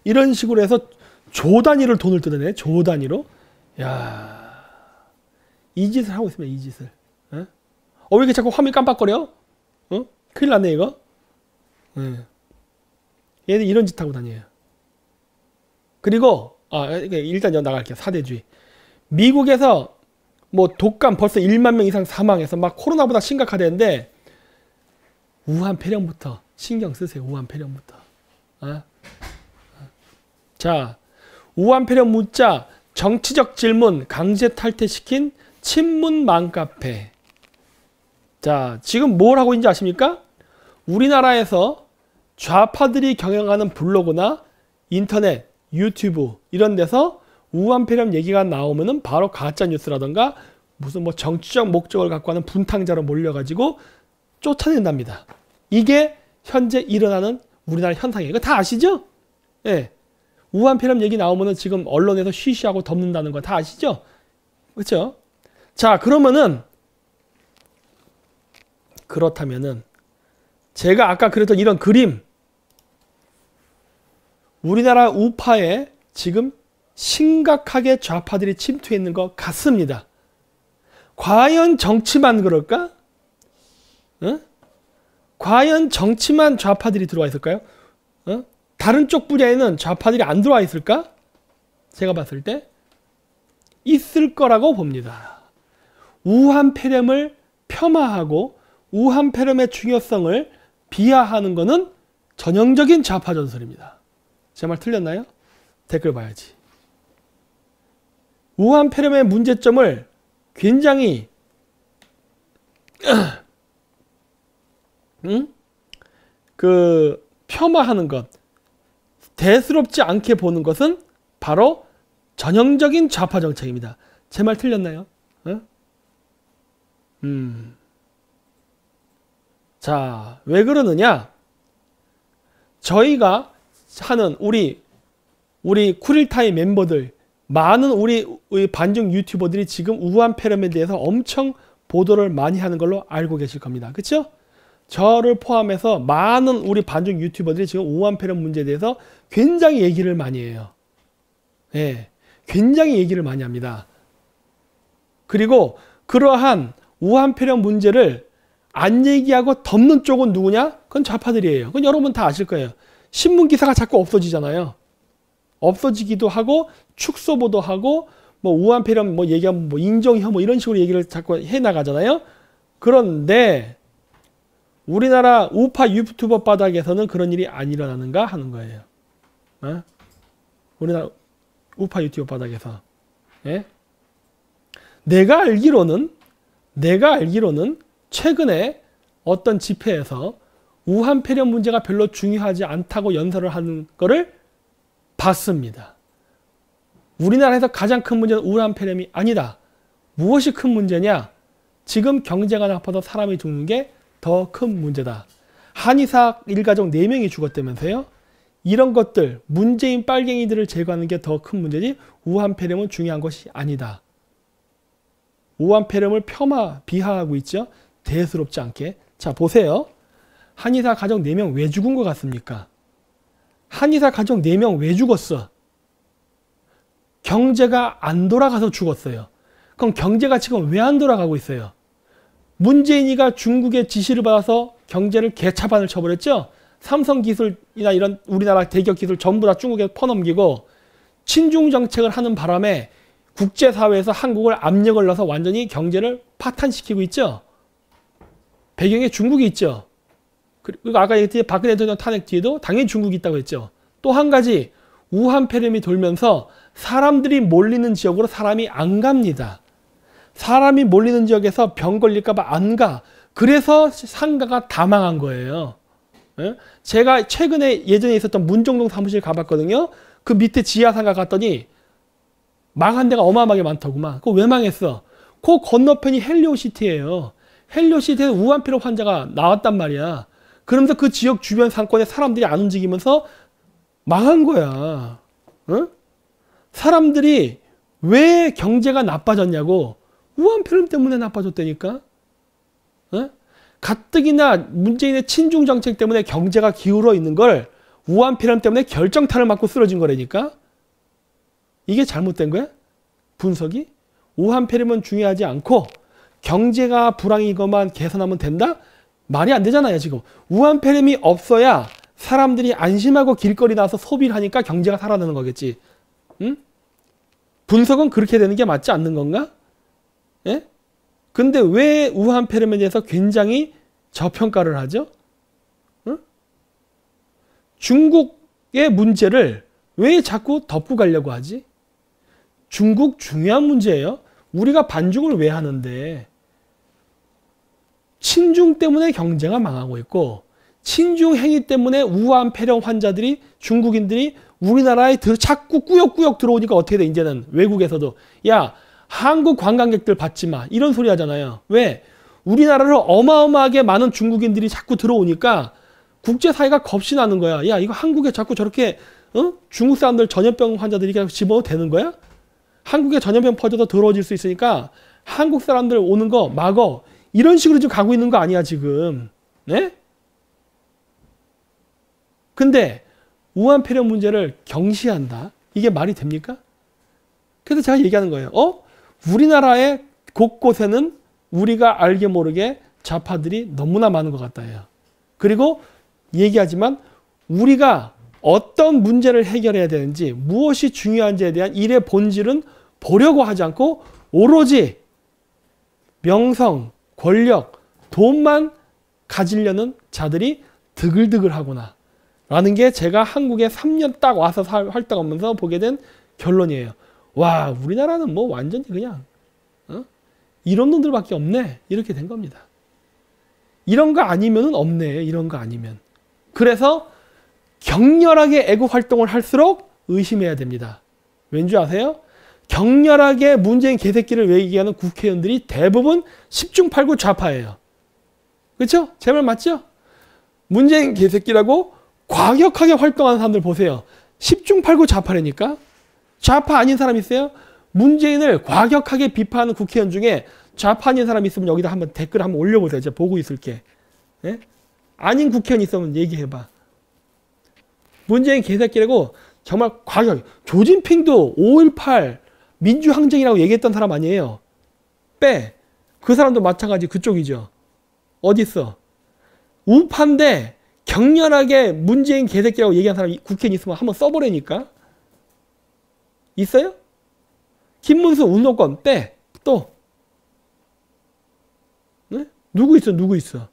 이런 식으로 해서 조 단위로 돈을 뜯어내, 조 단위로. 야, 이 짓을 하고 있습니다. 이 짓을. 왜 이렇게 자꾸 화면 깜빡거려? 큰일 났네 이거. 얘들 이런 짓 하고 다녀요. 그리고 일단 나갈게요. 사대주의. 미국에서 독감 벌써 1만 명 이상 사망해서 막 코로나보다 심각하대는데 우한 폐렴부터 신경 쓰세요. 우한 폐렴부터. 자, 우한 폐렴 묻자 정치적 질문 강제 탈퇴시킨 친문 맘카페. 자, 지금 뭘 하고 있는지 아십니까? 우리나라에서 좌파들이 경영하는 블로그나 인터넷, 유튜브 이런 데서 우한 폐렴 얘기가 나오면은 바로 가짜 뉴스라던가 무슨 정치적 목적을 갖고 하는 분탕자로 몰려가지고 쫓아낸답니다. 이게 현재 일어나는 우리나라 현상이에요. 이거 다 아시죠? 예. 우한 폐렴 얘기 나오면은 지금 언론에서 쉬쉬하고 덮는다는 거 다 아시죠? 그렇죠? 자, 그렇다면은 제가 아까 그랬던 이런 그림, 우리나라 우파에 지금 심각하게 좌파들이 침투해 있는 것 같습니다. 과연 정치만 그럴까? 과연 정치만 좌파들이 들어와 있을까요? 다른 쪽 분야에는 좌파들이 안 들어와 있을까? 제가 봤을 때 있을 거라고 봅니다. 우한 폐렴을 폄하하고 우한 폐렴의 중요성을 비하하는 것은 전형적인 좌파 전술입니다. 제 말 틀렸나요? 댓글 봐야지. 우한 폐렴의 문제점을 굉장히 폄하하는 것, 대수롭지 않게 보는 것은 바로 전형적인 좌파 정책입니다. 제 말 틀렸나요? 자, 왜 그러느냐? 저희가 하는 우리 쿨일타임 멤버들, 많은 우리 반중 유튜버들이 지금 우한 폐렴에 대해서 엄청 보도를 많이 하는 걸로 알고 계실 겁니다. 그렇죠? 저를 포함해서 많은 우리 반중 유튜버들이 지금 우한 폐렴 문제에 대해서 굉장히 얘기를 많이 해요. 예, 굉장히 얘기를 많이 합니다. 그리고 그러한 우한 폐렴 문제를 안 얘기하고 덮는 쪽은 누구냐? 그건 좌파들이에요. 그건 여러분 다 아실 거예요. 신문 기사가 자꾸 없어지잖아요. 없어지기도 하고 축소보도 하고 우한 폐렴 얘기하면 인종 혐오 이런 식으로 얘기를 자꾸 해 나가잖아요. 그런데 우리나라 우파 유튜버 바닥에서는 그런 일이 안 일어나는가 하는 거예요. 어? 우리나라 우파 유튜버 바닥에서. 예? 내가 알기로는 최근에 어떤 집회에서 우한 폐렴 문제가 별로 중요하지 않다고 연설을 하는 거를 봤습니다. 우리나라에서 가장 큰 문제는 우한 폐렴이 아니다. 무엇이 큰 문제냐? 지금 경제가 나빠서 사람이 죽는 게 더 큰 문제다. 한의사 일가족 4명이 죽었다면서요? 이런 것들, 문재인 빨갱이들을 제거하는 게 더 큰 문제지 우한 폐렴은 중요한 것이 아니다. 우한 폐렴을 비하하고 있죠. 대수롭지 않게. 자, 보세요. 한의사 가족 4명 왜 죽은 것 같습니까? 한의사 가족 4명 왜 죽었어? 경제가 안 돌아가서 죽었어요. 그럼 경제가 지금 왜 안 돌아가고 있어요? 문재인이가 중국의 지시를 받아서 경제를 개차반을 쳐버렸죠? 삼성기술이나 이런 우리나라 대기업 기술 전부 다 중국에 퍼넘기고 친중 정책을 하는 바람에 국제사회에서 한국을 압력을 넣어서 완전히 경제를 파탄시키고 있죠? 배경에 중국이 있죠? 그리고 아까 얘기했듯이 박근혜 대통령 탄핵 뒤에도 당연히 중국이 있다고 했죠. 또 한 가지, 우한 폐렴이 돌면서 사람들이 몰리는 지역으로 사람이 안 갑니다. 사람이 몰리는 지역에서 병 걸릴까봐 안 가. 그래서 상가가 다 망한 거예요. 예? 제가 최근에 예전에 있었던 문정동 사무실 가봤거든요. 그 밑에 지하상가 갔더니 망한 데가 어마어마하게 많더구만. 그거 왜 망했어? 그 건너편이 헬리오시티예요. 헬리오시티에서 우한 폐렴 환자가 나왔단 말이야. 그러면서 그 지역 주변 상권에 사람들이 안 움직이면서 망한 거야. 어? 사람들이 왜 경제가 나빠졌냐고. 우한 폐렴 때문에 나빠졌다니까. 어? 가뜩이나 문재인의 친중 정책 때문에 경제가 기울어 있는 걸 우한 폐렴 때문에 결정타를 맞고 쓰러진 거라니까. 이게 잘못된 거야? 분석이? 우한 폐렴은 중요하지 않고 경제가 불황인 것만 개선하면 된다? 말이 안 되잖아요, 지금. 우한 폐렴이 없어야 사람들이 안심하고 길거리 나와서 소비를 하니까 경제가 살아나는 거겠지. 응? 분석은 그렇게 되는 게 맞지 않는 건가? 예? 근데 왜 우한 폐렴에 대해서 굉장히 저평가를 하죠? 응? 중국의 문제를 왜 자꾸 덮고 가려고 하지? 중국 중요한 문제예요. 우리가 반중을 왜 하는데? 친중 때문에 경제가 망하고 있고 친중 행위 때문에 우한 폐렴 환자들이 중국인들이 우리나라에 자꾸 꾸역꾸역 들어오니까 어떻게 돼? 이제는 외국에서도 야 한국 관광객들 받지 마 이런 소리 하잖아요. 왜? 우리나라로 어마어마하게 많은 중국인들이 자꾸 들어오니까 국제사회가 겁이 나는 거야. 야 이거 한국에 자꾸 저렇게 중국 사람들 전염병 환자들이 그냥 집어넣어도 되는 거야? 한국에 전염병 퍼져서 더러워질 수 있으니까 한국 사람들 오는 거 막어. 이런 식으로 지금 가고 있는 거 아니야 지금. 네? 근데 우한 폐렴 문제를 경시한다. 이게 말이 됩니까? 그래서 제가 얘기하는 거예요. 우리나라의 곳곳에는 우리가 알게 모르게 좌파들이 너무나 많은 것 같다 해요. 그리고 얘기하지만 우리가 어떤 문제를 해결해야 되는지 무엇이 중요한지에 대한 일의 본질은 보려고 하지 않고 오로지 명성, 권력, 돈만 가지려는 자들이 드글드글하구나 라는 게 제가 한국에 3년 딱 와서 활동하면서 보게 된 결론이에요. 와 우리나라는 뭐 완전히 그냥 이런 놈들밖에 없네 이렇게 된 겁니다. 이런 거 아니면은 없네. 이런 거 아니면. 그래서 격렬하게 애국 활동을 할수록 의심해야 됩니다. 왠지 아세요? 격렬하게 문재인 개새끼를 얘기하는 국회의원들이 대부분 10중 8구 좌파예요. 그렇죠? 제 말 맞죠? 문재인 개새끼라고 과격하게 활동하는 사람들 보세요. 10중 8구 좌파라니까. 좌파 아닌 사람 있어요? 문재인을 과격하게 비판하는 국회의원 중에 좌파 아닌 사람 있으면 여기다 한번 댓글 한번 올려보세요. 제가 보고 있을게. 네? 아닌 국회의원 있으면 얘기해봐. 문재인 개새끼라고 정말 과격. 조진핑도 5.18 민주항쟁이라고 얘기했던 사람 아니에요. 빼. 그 사람도 마찬가지 그쪽이죠. 어딨어? 우파인데 격렬하게 문재인 개새끼라고 얘기한 사람 국회의원 있으면 한번 써보라니까. 있어요? 김문수 운동권 빼. 또. 네? 누구 있어? 누구 있어?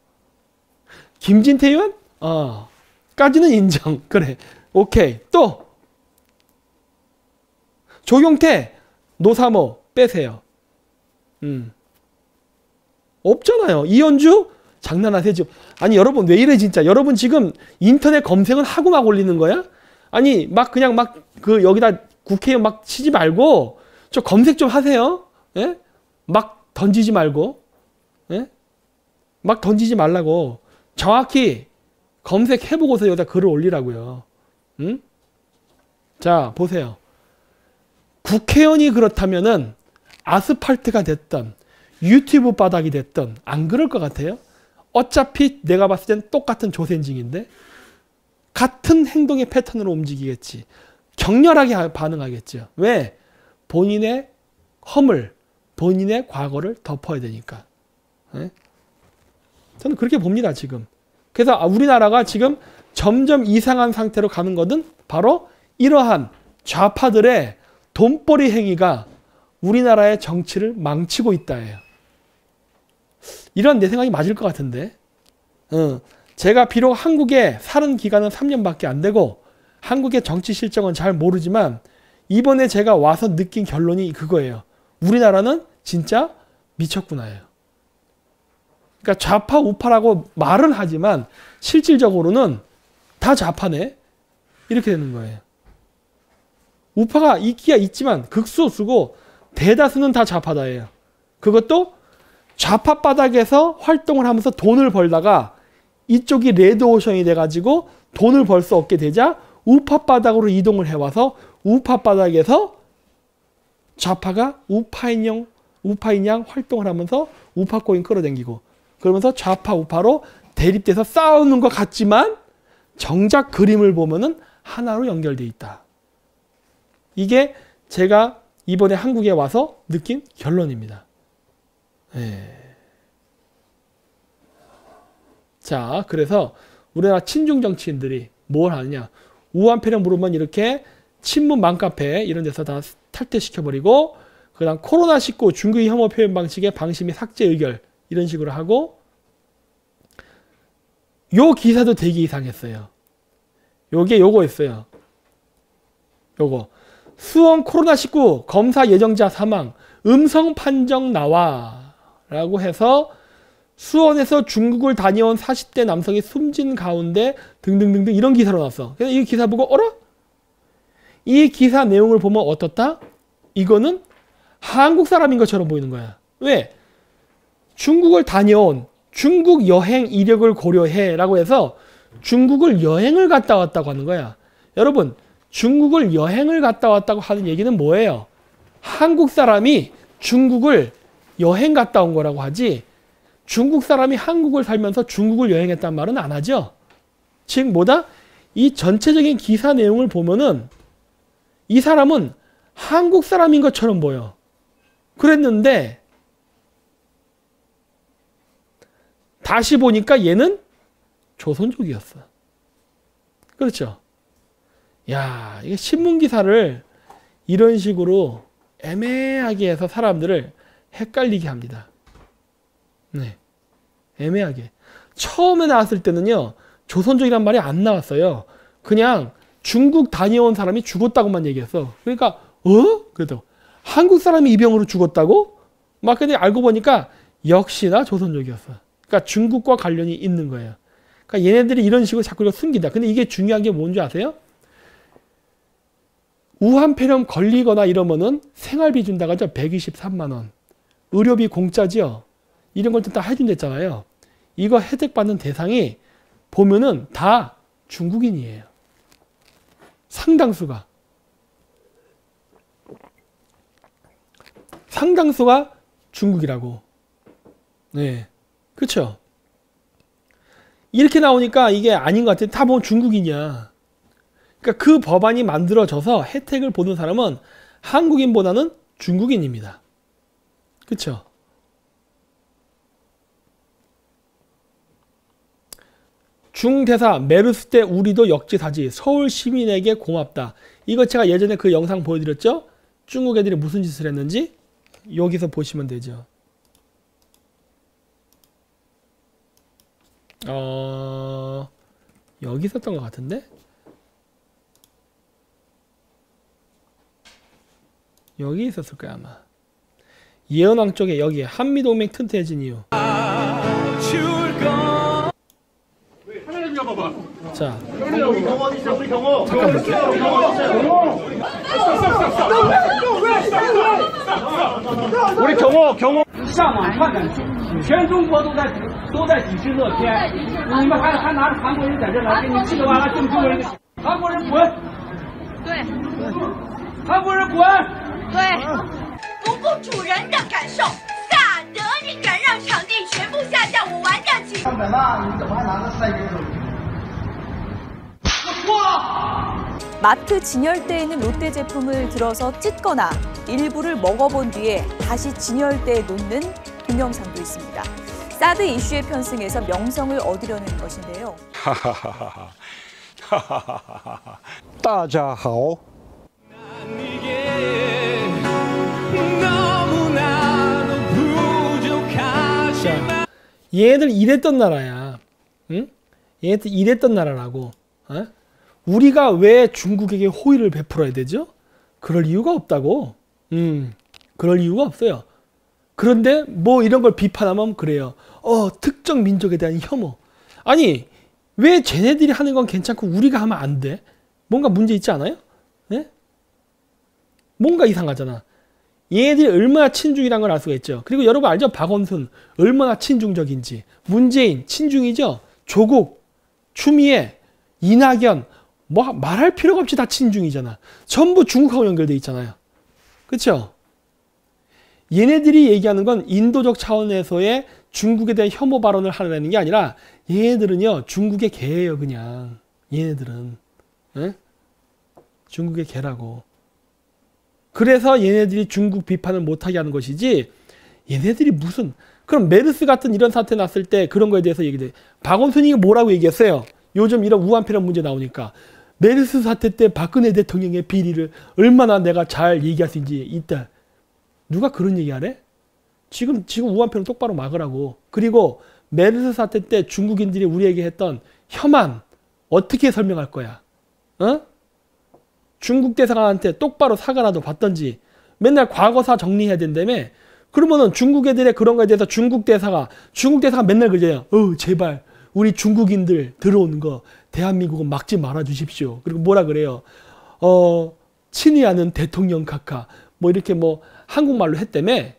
김진태 의원? 까지는 인정. 그래. 오케이. 또 조경태, 노사모 빼세요. 없잖아요. 이현주? 장난하세요 지금. 아니 여러분 왜 이래 진짜. 여러분 지금 인터넷 검색은 하고 막 올리는 거야? 아니 막 그냥 막 그 여기다 국회의원 막 치지 말고 저 검색 좀 하세요. 예? 막 던지지 말고. 예? 막 던지지 말라고. 정확히 검색해보고서 여기다 글을 올리라고요. 응? 자 보세요. 국회의원이 그렇다면은 아스팔트가 됐던 유튜브 바닥이 됐던 안 그럴 것 같아요? 어차피 내가 봤을 땐 똑같은 조센징인데 같은 행동의 패턴으로 움직이겠지. 격렬하게 반응하겠죠. 왜? 본인의 허물, 본인의 과거를 덮어야 되니까. 네? 저는 그렇게 봅니다 지금. 그래서 우리나라가 지금 점점 이상한 상태로 가는 것은 바로 이러한 좌파들의 돈벌이 행위가 우리나라의 정치를 망치고 있다예요. 이런 내 생각이 맞을 것 같은데. 제가 비록 한국에 살은 기간은 3년밖에 안 되고 한국의 정치 실정은 잘 모르지만 이번에 제가 와서 느낀 결론이 그거예요. 우리나라는 진짜 미쳤구나예요. 그러니까 좌파 우파라고 말은 하지만 실질적으로는 다 좌파네. 이렇게 되는 거예요. 우파가 있기야 있지만 극소수고 대다수는 다 좌파다예요. 그것도 좌파 바닥에서 활동을 하면서 돈을 벌다가 이쪽이 레드오션이 돼가지고 돈을 벌 수 없게 되자 우파 바닥으로 이동을 해와서 우파 바닥에서 좌파가 우파인 양 활동을 하면서 우파 코인 끌어당기고 그러면서 좌파 우파로 대립돼서 싸우는 것 같지만 정작 그림을 보면은 하나로 연결되어 있다. 이게 제가 이번에 한국에 와서 느낀 결론입니다. 자, 그래서 우리나라 친중 정치인들이 뭘 하느냐. 우한폐렴 물으면 이렇게 친문 맘카페 이런 데서 다 탈퇴시켜버리고 그 다음 코로나19 중국의 혐오 표현 방식의 방심이 삭제 의결 이런 식으로 하고 요 기사도 되게 이상했어요. 요거였어요. 요거. 수원 코로나19 검사 예정자 사망 음성 판정 나와 라고 해서 수원에서 중국을 다녀온 40대 남성이 숨진 가운데 등등등등 이런 기사로 나왔어. 그래서 이 기사 보고 어라? 이 기사 내용을 보면 어떻다? 이거는 한국 사람인 것처럼 보이는 거야. 왜? 중국을 다녀온 중국 여행 이력을 고려해 라고 해서 중국을 여행을 갔다 왔다고 하는 거야. 여러분 중국을 여행을 갔다 왔다고 하는 얘기는 뭐예요? 한국 사람이 중국을 여행 갔다 온 거라고 하지 중국 사람이 한국을 살면서 중국을 여행했단 말은 안 하죠. 즉 뭐다? 이 전체적인 기사 내용을 보면은 이 사람은 한국 사람인 것처럼 보여. 그랬는데 다시 보니까 얘는 조선족이었어. 그렇죠? 야, 이게 신문 기사를 이런 식으로 애매하게 해서 사람들을 헷갈리게 합니다. 네. 애매하게. 처음에 나왔을 때는요. 조선족이란 말이 안 나왔어요. 그냥 중국 다녀온 사람이 죽었다고만 얘기했어. 그러니까 그래도 한국 사람이 이 병으로 죽었다고? 막 근데 알고 보니까 역시나 조선족이었어. 그러니까 중국과 관련이 있는 거예요. 그러니까 얘네들이 이런 식으로 자꾸 숨긴다. 근데 이게 중요한 게 뭔지 아세요? 우한폐렴 걸리거나 이러면은 생활비 준다고 하죠. 123만 원. 의료비 공짜죠. 이런 걸 다 해준댔잖아요. 이거 혜택 받는 대상이 보면은 다 중국인이에요. 상당수가. 상당수가 중국이라고. 네. 그렇죠? 이렇게 나오니까 이게 아닌 것 같아요. 다 보면 중국인이야. 그러니까 그 법안이 만들어져서 혜택을 보는 사람은 한국인보다는 중국인입니다. 그렇죠? 중대사 메르스 때 우리도 역지사지 서울 시민에게 고맙다. 이거 제가 예전에 그 영상 보여드렸죠? 중국 애들이 무슨 짓을 했는지 여기서 보시면 되죠. 여기 있었던 것 같은데? 여기 있었을 거야 아마. 예언왕 쪽에 여기 한미동맹 튼튼해진 이유. 자, 우리 경호 向往发展，全中国都在抵制乐天，你们还拿着韩国人在这来给你气得哇啦这么中国人，韩国人滚！对韩国人滚！对，不顾主人的感受，萨德，你敢让场地全部下降，我玩得起。200万，你怎么还拿着3根手机？ 마트 진열대에 있는 롯데 제품을 들어서 찢거나 일부를 먹어본 뒤에 다시 진열대에 놓는 동영상도 있습니다. 사드 이슈에 편승해서 명성을 얻으려는 것인데요. 大家好。 자, 얘네들 이랬던 나라야. 응? 얘네들 이랬던 나라라고. 어? 우리가 왜 중국에게 호의를 베풀어야 되죠? 그럴 이유가 없다고. 그럴 이유가 없어요. 그런데 뭐 이런 걸 비판하면 그래요. 특정 민족에 대한 혐오. 아니, 왜 쟤네들이 하는 건 괜찮고 우리가 하면 안 돼? 뭔가 문제 있지 않아요? 네? 뭔가 이상하잖아. 얘네들이 얼마나 친중이란 걸 알 수가 있죠. 그리고 여러분 알죠? 박원순 얼마나 친중적인지. 문재인 친중이죠. 조국, 추미애, 이낙연 뭐 말할 필요가 없이 다 친중이잖아. 전부 중국하고 연결돼 있잖아요. 그렇죠? 얘네들이 얘기하는 건 인도적 차원에서의 중국에 대한 혐오 발언을 하려는 게 아니라 얘네들은요 중국의 개예요. 그냥 얘네들은 에? 중국의 개라고. 그래서 얘네들이 중국 비판을 못하게 하는 것이지 얘네들이 무슨 그럼 메르스 같은 이런 사태 났을 때 그런 거에 대해서 얘기돼. 박원순이 뭐라고 얘기했어요? 요즘 이런 우한폐렴 문제 나오니까 메르스 사태 때 박근혜 대통령의 비리를 얼마나 내가 잘 얘기할 수 있는지 있다. 누가 그런 얘기 하래? 지금 우한폐렴 똑바로 막으라고. 그리고 메르스 사태 때 중국인들이 우리에게 했던 혐한 어떻게 설명할 거야? 어? 중국 대사관한테 똑바로 사과라도 받던지. 맨날 과거사 정리해야 된다며. 그러면은 중국 애들의 그런 거에 대해서 중국 대사가 맨날 그러잖아요. 제발 우리 중국인들 들어오는 거 대한민국은 막지 말아 주십시오. 그리고 뭐라 그래요? 친애하는 대통령 각하 뭐 이렇게 뭐 한국말로 했다며.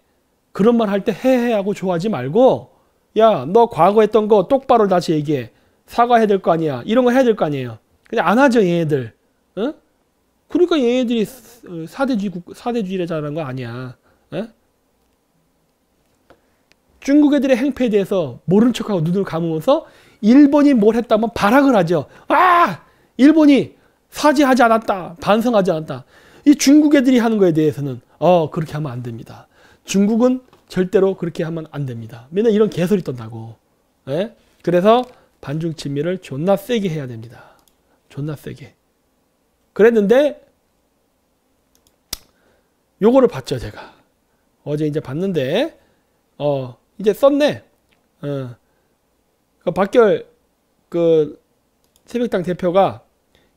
그런 말 할 때 헤헤 하고 좋아하지 말고 야, 너 과거 했던 거 똑바로 다시 얘기해. 사과해야 될 거 아니야. 이런 거 해야 될 거 아니에요. 근데 안 하죠, 얘네들. 어? 그러니까 얘네들이 사대주의자라는 거 아니야. 어? 중국 애들의 행패에 대해서 모른 척하고 눈을 감으면서 일본이 뭘 했다면 발악을 하죠. 아! 일본이 사죄하지 않았다. 반성하지 않았다. 이 중국 애들이 하는 거에 대해서는 그렇게 하면 안 됩니다. 중국은 절대로 그렇게 하면 안 됩니다. 맨날 이런 개소리 떤다고. 예? 그래서 반중 친미를 존나 세게 해야 됩니다. 존나 세게. 그랬는데 요거를 봤죠, 제가. 어제 이제 봤는데 이제 썼네. 박결 새벽당 대표가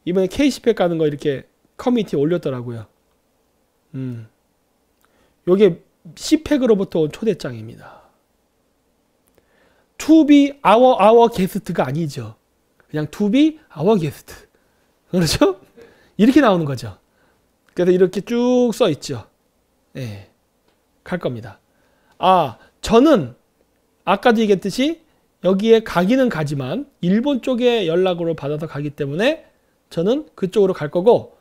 이번에 K10회 가는 거 이렇게 커뮤니티에 올렸더라고요. 요게 CPEC으로부터 온 초대장입니다. To be our guest가 아니죠. 그냥 to be our guest. 그렇죠? 이렇게 나오는 거죠. 그래서 이렇게 쭉 써 있죠. 네. 갈 겁니다. 저는 아까도 얘기했듯이 여기에 가기는 가지만 일본 쪽에 연락으로 받아서 가기 때문에 저는 그쪽으로 갈 거고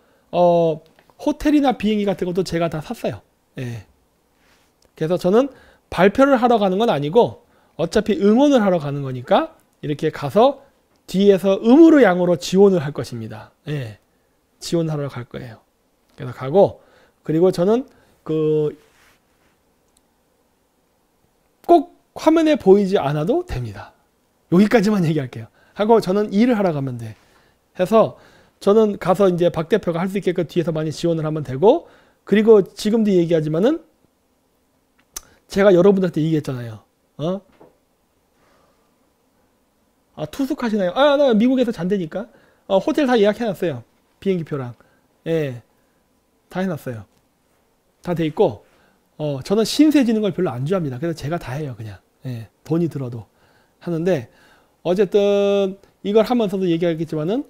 호텔이나 비행기 같은 것도 제가 다 샀어요. 네. 그래서 저는 발표를 하러 가는 건 아니고 어차피 응원을 하러 가는 거니까 이렇게 가서 뒤에서 음으로 양으로 지원을 할 것입니다. 네. 지원하러 갈 거예요. 그래서 가고 그리고 저는 꼭 화면에 보이지 않아도 됩니다. 여기까지만 얘기할게요. 하고 저는 일을 하러 가면 돼. 해서 저는 가서 이제 박 대표가 할 수 있게끔 뒤에서 많이 지원을 하면 되고 그리고 지금도 얘기하지만은 제가 여러분들한테 얘기했잖아요. 투숙하시나요? 나 미국에서 잔대니까. 호텔 다 예약해놨어요. 비행기표랑. 예. 다 해놨어요. 다 돼 있고, 저는 신세 지는 걸 별로 안 좋아합니다. 그래서 제가 다 해요, 그냥. 예. 돈이 들어도. 하는데, 어쨌든, 이걸 하면서도 얘기하겠지만은,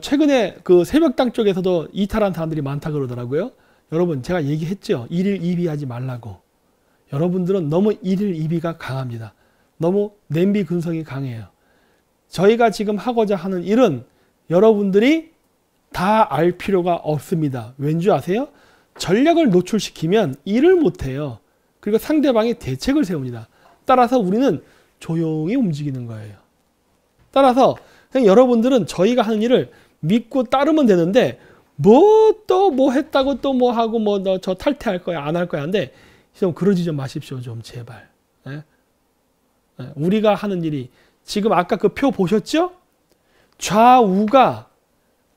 최근에 그 새벽당 쪽에서도 이탈한 사람들이 많다 그러더라고요. 여러분, 제가 얘기했죠. 일일 이비하지 말라고. 여러분들은 너무 일일 이비가 강합니다. 너무 냄비 근성이 강해요. 저희가 지금 하고자 하는 일은 여러분들이 다 알 필요가 없습니다. 왠지 아세요? 전략을 노출시키면 일을 못해요. 그리고 상대방이 대책을 세웁니다. 따라서 우리는 조용히 움직이는 거예요. 따라서 그냥 여러분들은 저희가 하는 일을 믿고 따르면 되는데 뭐 했다고 또 뭐 하고 뭐 너 저 탈퇴할 거야 안 할 거야 한데 좀 그러지 좀 마십시오 좀 제발. 예? 예, 우리가 하는 일이 지금 아까 그 표 보셨죠? 좌우가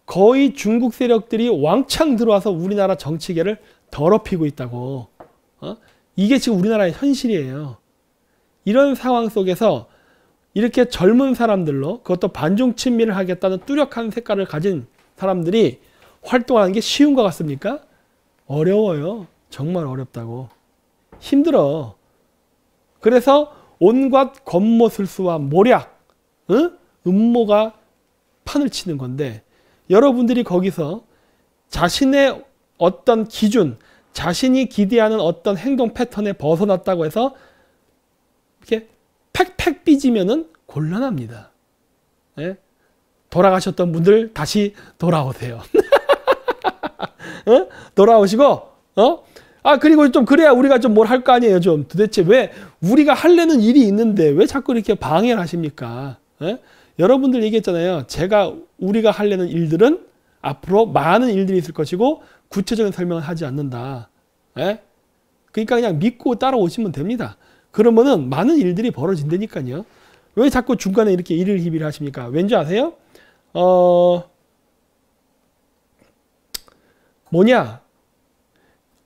거의 중국 세력들이 왕창 들어와서 우리나라 정치계를 더럽히고 있다고. 이게 지금 우리나라의 현실이에요. 이런 상황 속에서 이렇게 젊은 사람들로 그것도 반중 친미를 하겠다는 뚜렷한 색깔을 가진 사람들이 활동하는 게 쉬운 것 같습니까? 어려워요. 정말 어렵다고. 힘들어. 그래서 온갖 권모술수와 모략, 음모가 판을 치는 건데 여러분들이 거기서 자신의 어떤 기준, 자신이 기대하는 어떤 행동 패턴에 벗어났다고 해서 이렇게 팩팩 삐지면은 곤란합니다. 예? 돌아가셨던 분들 다시 돌아오세요. 돌아오시고, 그리고 좀 그래야 우리가 좀 뭘 할 거 아니에요. 좀 도대체 왜 우리가 하려는 일이 있는데 왜 자꾸 이렇게 방해를 하십니까? 예? 여러분들 얘기했잖아요. 우리가 하려는 일들은 앞으로 많은 일들이 있을 것이고 구체적인 설명을 하지 않는다. 예? 그러니까 그냥 믿고 따라오시면 됩니다. 그러면은 많은 일들이 벌어진다니까요. 왜 자꾸 중간에 이렇게 일을 희비를 하십니까? 왠지 아세요?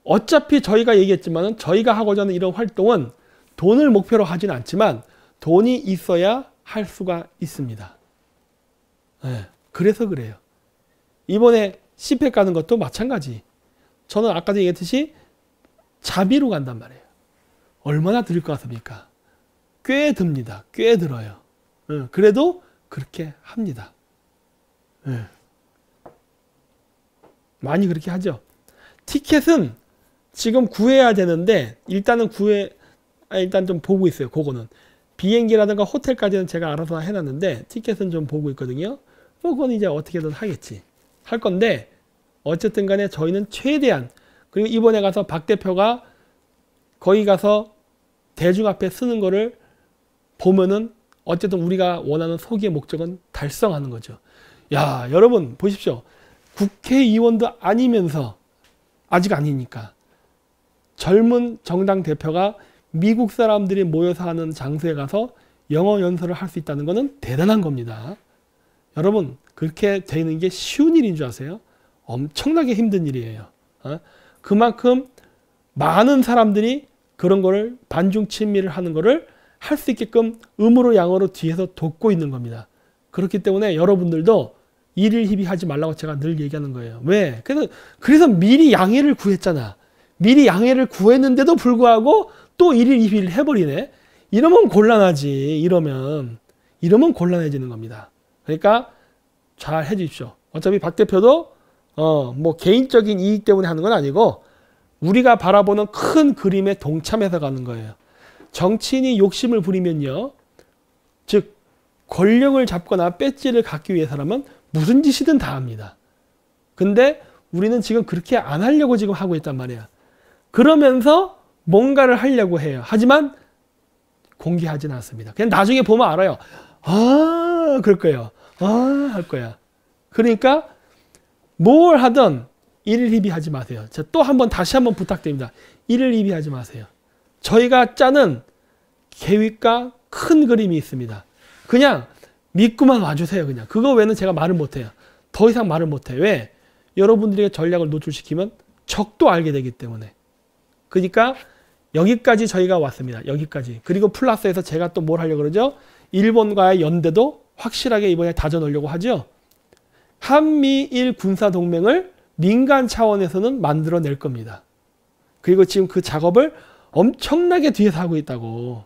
어차피 저희가 얘기했지만은 저희가 하고자 하는 이런 활동은 돈을 목표로 하지는 않지만 돈이 있어야 할 수가 있습니다. 네, 그래서 그래요. 이번에 CPEC 가는 것도 마찬가지. 저는 아까도 얘기했듯이 자비로 간단 말이에요. 얼마나 드릴 것 같습니까? 꽤 듭니다. 꽤 들어요. 그래도 그렇게 합니다. 많이 그렇게 하죠. 티켓은 지금 구해야 되는데 일단 좀 보고 있어요. 그거는 비행기라든가 호텔까지는 제가 알아서 해놨는데 티켓은 좀 보고 있거든요. 그건 이제 어떻게든 하겠지. 할 건데 어쨌든 간에 저희는 최대한, 그리고 이번에 가서 박 대표가 거기 가서 대중 앞에 쓰는 거를 보면은 어쨌든 우리가 원하는 소기의 목적은 달성하는 거죠. 야, 여러분 보십시오. 국회의원도 아니면서, 아직 아니니까, 젊은 정당 대표가 미국 사람들이 모여서 하는 장소에 가서 영어 연설을 할 수 있다는 것은 대단한 겁니다. 여러분, 그렇게 되는 게 쉬운 일인 줄 아세요? 엄청나게 힘든 일이에요. 그만큼 많은 사람들이 그런 거를 반중 친미를 하는 거를 할 수 있게끔 음으로 양으로 뒤에서 돕고 있는 겁니다. 그렇기 때문에 여러분들도 일일 희비하지 말라고 제가 늘 얘기하는 거예요. 왜? 그래서 미리 양해를 구했잖아. 미리 양해를 구했는데도 불구하고 또 일일 희비를 해버리네. 이러면 곤란하지. 이러면 곤란해지는 겁니다. 그러니까 잘 해주십시오. 어차피 박 대표도 뭐 개인적인 이익 때문에 하는 건 아니고 우리가 바라보는 큰 그림에 동참해서 가는 거예요. 정치인이 욕심을 부리면요, 즉 권력을 잡거나 배지를 갖기 위해서라면 무슨 짓이든 다 합니다. 근데 우리는 지금 그렇게 안 하려고 지금 하고 있단 말이야. 그러면서 뭔가를 하려고 해요. 하지만 공개하지는 않습니다. 그냥 나중에 보면 알아요. 그럴 거예요. 할 거야. 그러니까 뭘 하든 일일 희비하지 마세요. 제가 또 다시 한번 부탁드립니다. 일일 희비하지 마세요. 저희가 짜는 계획과 큰 그림이 있습니다. 그냥 믿고만 와주세요. 그냥 그거 외에는 제가 말을 못해요. 더 이상 말을 못해요. 왜? 여러분들에게 전략을 노출시키면 적도 알게 되기 때문에. 그러니까 여기까지 저희가 왔습니다. 여기까지. 그리고 플러스에서 제가 또 뭘 하려고 그러죠? 일본과의 연대도 확실하게 이번에 다져놓으려고 하죠. 한미일 군사동맹을 민간 차원에서는 만들어낼 겁니다. 그리고 지금 그 작업을 엄청나게 뒤에서 하고 있다고.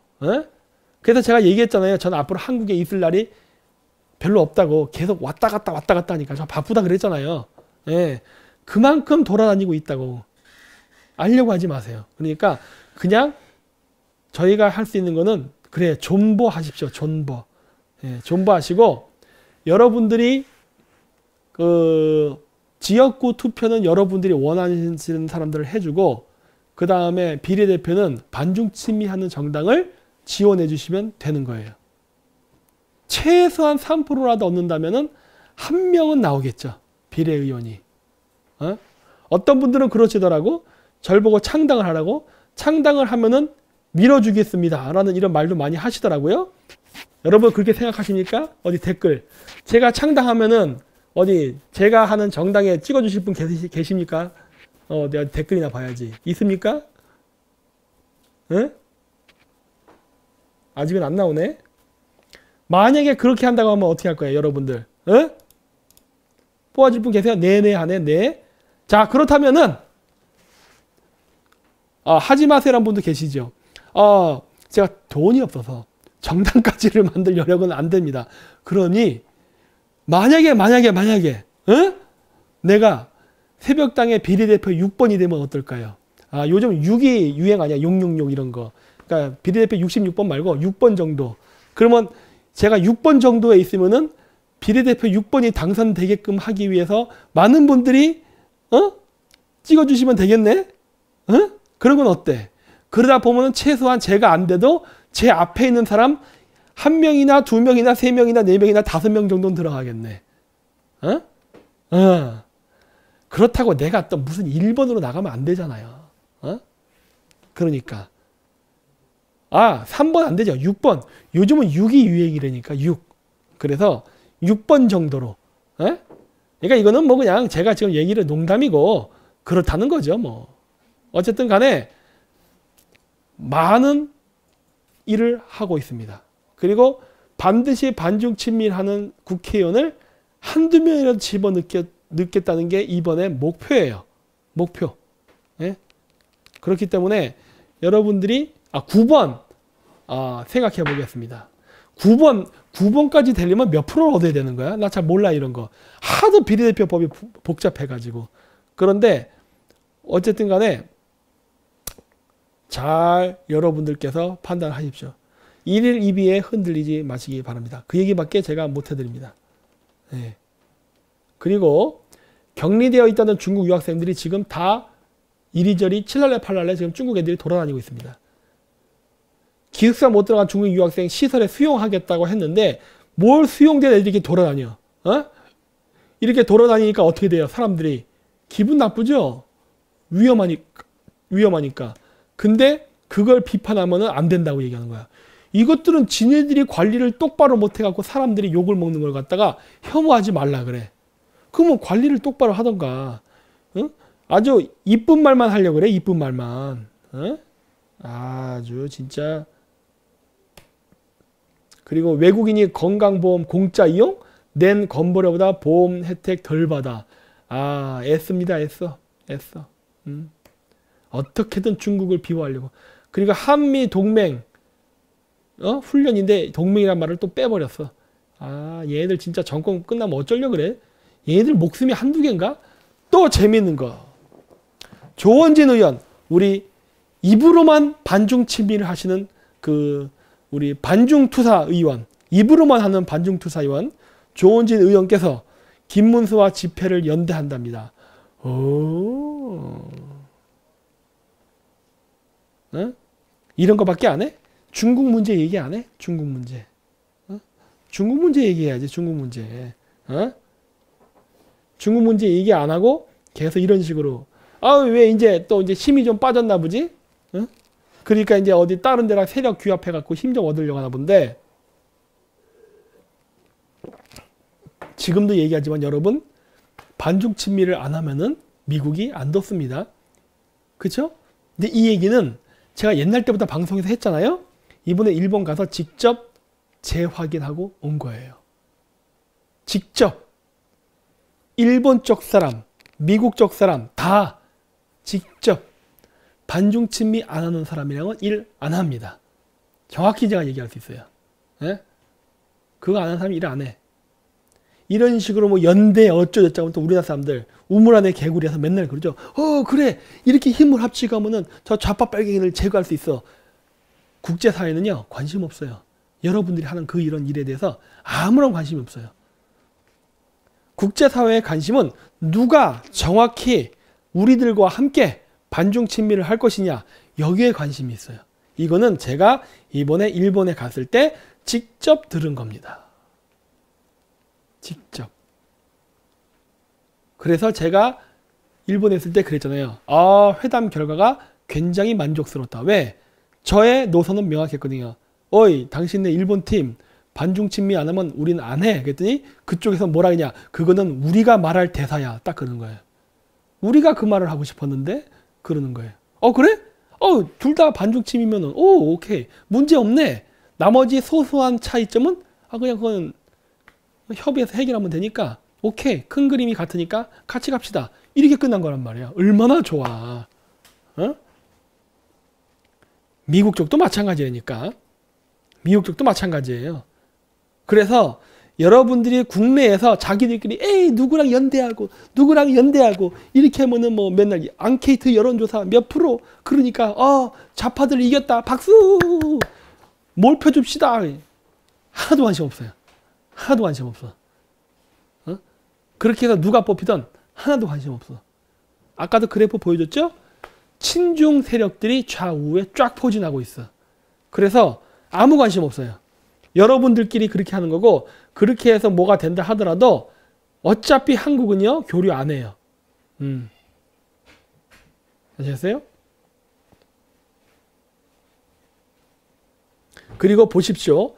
그래서 제가 얘기했잖아요. 저는 앞으로 한국에 있을 날이 별로 없다고. 계속 왔다 갔다 하니까 저 바쁘다 그랬잖아요. 예, 그만큼 돌아다니고 있다고. 알려고 하지 마세요. 그러니까 그냥 저희가 할 수 있는 거는 그래, 존버하십시오. 존버. 예, 존버하시고 여러분들이 그 지역구 투표는 여러분들이 원하시는 사람들을 해주고 그 다음에 비례대표는 반중친미하는 정당을 지원해 주시면 되는 거예요. 최소한 3%라도 얻는다면은 한 명은 나오겠죠. 비례의원이. 어떤 분들은 그러시더라고. 절 보고 창당을 하라고. 창당을 하면은 밀어주겠습니다. 라는 이런 말도 많이 하시더라고요. 여러분 그렇게 생각하십니까? 어디 댓글. 제가 창당하면은 어디 제가 하는 정당에 찍어주실 분 계십니까? 내가 댓글이나 봐야지. 있습니까? 응? 아직은 안 나오네. 만약에 그렇게 한다고 하면 어떻게 할 거예요, 여러분들? 응? 뽑아줄 분 계세요? 네네 하네, 네. 자, 그렇다면은 하지 마세요라는 분도 계시죠. 제가 돈이 없어서 정당까지를 만들 여력은 안 됩니다. 그러니 만약에 응? 내가 새벽당의 비례대표 6번이 되면 어떨까요? 요즘 6이 유행 아니야? 666 이런 거. 그러니까 비례대표 66번 말고 6번 정도. 그러면 제가 6번 정도에 있으면은 비례대표 6번이 당선되게끔 하기 위해서 많은 분들이 찍어주시면 되겠네? 그런 건 어때? 그러다 보면은 최소한 제가 안 돼도 제 앞에 있는 사람 1명이나 2명이나 3명이나 4명이나 5명 정도는 들어가겠네. 그렇다고 내가 또 무슨 1번으로 나가면 안 되잖아요. 그러니까 3번 안 되죠. 6번. 요즘은 6이 유행이라니까 6. 그래서 6번 정도로. 그러니까 이거는 뭐 그냥 제가 지금 얘기를 농담이고 그렇다는 거죠. 뭐 어쨌든 간에 많은 일을 하고 있습니다. 그리고 반드시 반중친밀하는 국회의원을 한두 명이라도 집어넣겠다는 게 이번에 목표예요. 목표. 예? 그렇기 때문에 여러분들이 9번 생각해 보겠습니다. 9번까지 되려면 몇 프로를 얻어야 되는 거야? 나 잘 몰라 이런 거. 하도 비례대표법이 복잡해가지고. 그런데 어쨌든 간에 잘 여러분들께서 판단하십시오. 1일 2비에 흔들리지 마시기 바랍니다. 그 얘기밖에 제가 못 해드립니다. 네. 그리고 격리되어 있다는 중국 유학생들이 지금 다 이리저리 7날래 8날래 지금 중국 애들이 돌아다니고 있습니다. 기숙사 못 들어간 중국 유학생 시설에 수용하겠다고 했는데 뭘 수용된 애들이 이렇게 돌아다녀? 이렇게 돌아다니니까 어떻게 돼요? 사람들이 기분 나쁘죠? 위험하니까. 근데 그걸 비판하면 안 된다고 얘기하는 거야. 이것들은 지네들이 관리를 똑바로 못해갖고 사람들이 욕을 먹는 걸 갖다가 혐오하지 말라 그래. 그러면 관리를 똑바로 하던가. 아주 이쁜 말만 하려고 그래. 이쁜 말만. 아주 진짜. 그리고 외국인이 건강보험 공짜 이용? 낸 건보료보다 보험 혜택 덜 받아. 애씁니다. 애써. 어떻게든 중국을 비호하려고. 그리고 한미 동맹 훈련인데 동맹이란 말을 또 빼버렸어. 얘들 진짜 정권 끝나면 어쩌려고 그래? 얘들 목숨이 한두 개인가? 또 재밌는 거. 조원진 의원, 우리 입으로만 반중친미를 하시는 우리 반중투사 의원, 입으로만 하는 반중투사 의원 조원진 의원께서 김문수와 집회를 연대한답니다. 이런 거밖에 안 해? 중국 문제 얘기 안 해? 중국 문제. 중국 문제 얘기해야지. 중국 문제. 중국 문제 얘기 안 하고 계속 이런 식으로. 왜 이제 또 이제 힘이 좀 빠졌나 보지? 그러니까 이제 어디 다른 데랑 세력 규합해 갖고 힘 좀 얻으려고 하나 본데. 지금도 얘기하지만 여러분, 반중 친미를 안 하면은 미국이 안 뒀습니다. 그렇죠? 근데 이 얘기는 제가 옛날 때부터 방송에서 했잖아요. 이번에 일본 가서 직접 재확인하고 온 거예요. 직접 일본 쪽 사람, 미국 쪽 사람 다 직접 반중 친미 안 하는 사람이랑은 일 안 합니다. 정확히 제가 얘기할 수 있어요. 예? 그거 안 하는 사람이 일 안 해. 이런 식으로 뭐 연대 어쩌고저쩌고 또 우리나라 사람들 우물 안에 개구리에서 맨날 그러죠. 그래 이렇게 힘을 합치고 하면은 저 좌파 빨갱이를 제거할 수 있어. 국제사회는요 관심 없어요. 여러분들이 하는 그 이런 일에 대해서 아무런 관심이 없어요. 국제사회의 관심은 누가 정확히 우리들과 함께 반중 친미를 할 것이냐 여기에 관심이 있어요. 이거는 제가 이번에 일본에 갔을 때 직접 들은 겁니다. 직접. 그래서 제가 일본에 있을 때 그랬잖아요. 회담 결과가 굉장히 만족스럽다. 왜? 저의 노선은 명확했거든요. 어이 당신네 일본 팀 반중 친미 안 하면 우린 안 해. 그랬더니 그쪽에서 뭐라 하냐. 그거는 우리가 말할 대사야. 딱 그러는 거예요. 우리가 그 말을 하고 싶었는데 그러는 거예요. 그래? 둘 다 반중 친미면은 오케이. 문제 없네. 나머지 소소한 차이점은 그냥 그건 협의해서 해결하면 되니까 오케이. 큰 그림이 같으니까 같이 갑시다. 이렇게 끝난 거란 말이야. 얼마나 좋아. 미국 쪽도 마찬가지니까. 미국 쪽도 마찬가지예요. 그래서 여러분들이 국내에서 자기들끼리 에이 누구랑 연대하고 이렇게 하면은 뭐 맨날 앙케이트 여론조사 몇 프로 그러니까 좌파들 이겼다 박수 몰표 줍시다. 하나도 관심 없어요. 하나도 관심 없어. 그렇게 해서 누가 뽑히든 하나도 관심 없어. 아까도 그래프 보여줬죠? 친중 세력들이 좌우에 쫙 포진하고 있어. 그래서 아무 관심 없어요. 여러분들끼리 그렇게 하는 거고 그렇게 해서 뭐가 된다 하더라도 어차피 한국은요 교류 안 해요. 아셨어요? 그리고 보십시오.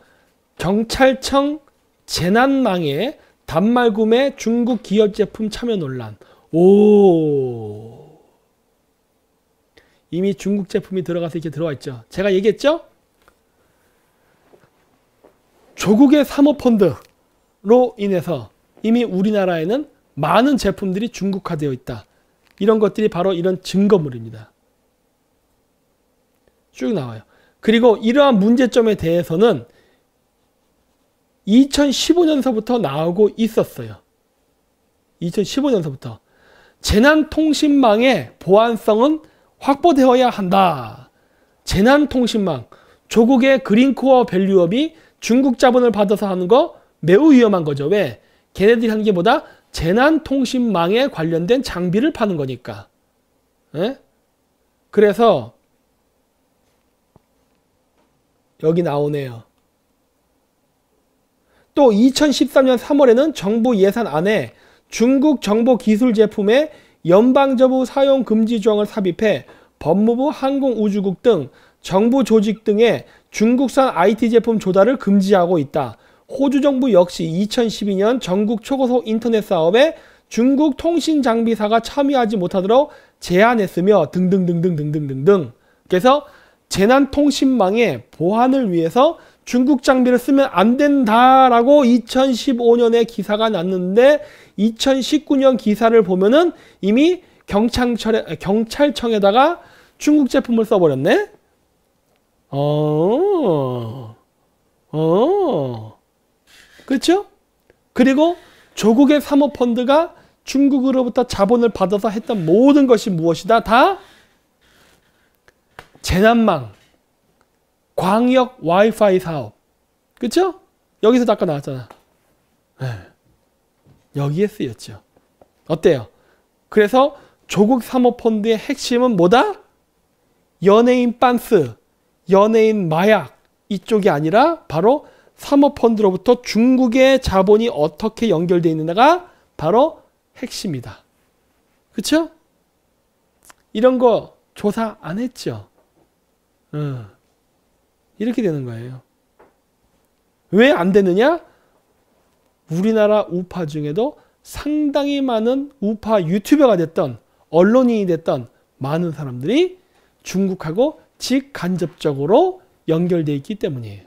경찰청 재난망에 단말 구매 중국 기업 제품 참여 논란. 이미 중국 제품이 들어가서 이렇게 들어와 있죠. 제가 얘기했죠? 조국의 사모펀드로 인해서 이미 우리나라에는 많은 제품들이 중국화되어 있다. 이런 것들이 바로 이런 증거물입니다. 쭉 나와요. 그리고 이러한 문제점에 대해서는 2015년서부터 나오고 있었어요. 2015년서부터. 재난통신망의 보안성은 확보되어야 한다. 재난통신망, 조국의 그린코어 밸류업이 중국 자본을 받아서 하는 거 매우 위험한 거죠. 왜? 걔네들이 하는 게 뭐다? 재난통신망에 관련된 장비를 파는 거니까. 에? 그래서 여기 나오네요. 또 2013년 3월에는 정부 예산안에 중국 정보기술 제품의 연방정부 사용 금지 조항을 삽입해 법무부, 항공우주국 등 정부 조직 등의 중국산 IT 제품 조달을 금지하고 있다. 호주 정부 역시 2012년 전국 초고속 인터넷 사업에 중국 통신장비사가 참여하지 못하도록 제한했으며 등등등등등등등등. 그래서 재난통신망의 보안을 위해서 중국 장비를 쓰면 안 된다라고 2015년에 기사가 났는데 2019년 기사를 보면은 이미 경찰청에다가 중국 제품을 써버렸네? 그렇죠? 그리고 조국의 사모펀드가 중국으로부터 자본을 받아서 했던 모든 것이 무엇이다? 다 재난망, 광역 와이파이 사업. 그렇죠? 여기서 아까 나왔잖아. 여기에 쓰였죠. 어때요? 그래서 조국 사모펀드의 핵심은 뭐다? 연예인 빤스, 연예인 마약 이쪽이 아니라 바로 사모펀드로부터 중국의 자본이 어떻게 연결되어 있느냐가 바로 핵심이다. 그렇죠? 이런 거 조사 안 했죠? 이렇게 되는 거예요. 왜 안 되느냐? 우리나라 우파 중에도 상당히 많은 우파 유튜버가 됐던 언론인이 됐던 많은 사람들이 중국하고 직간접적으로 연결되어 있기 때문이에요.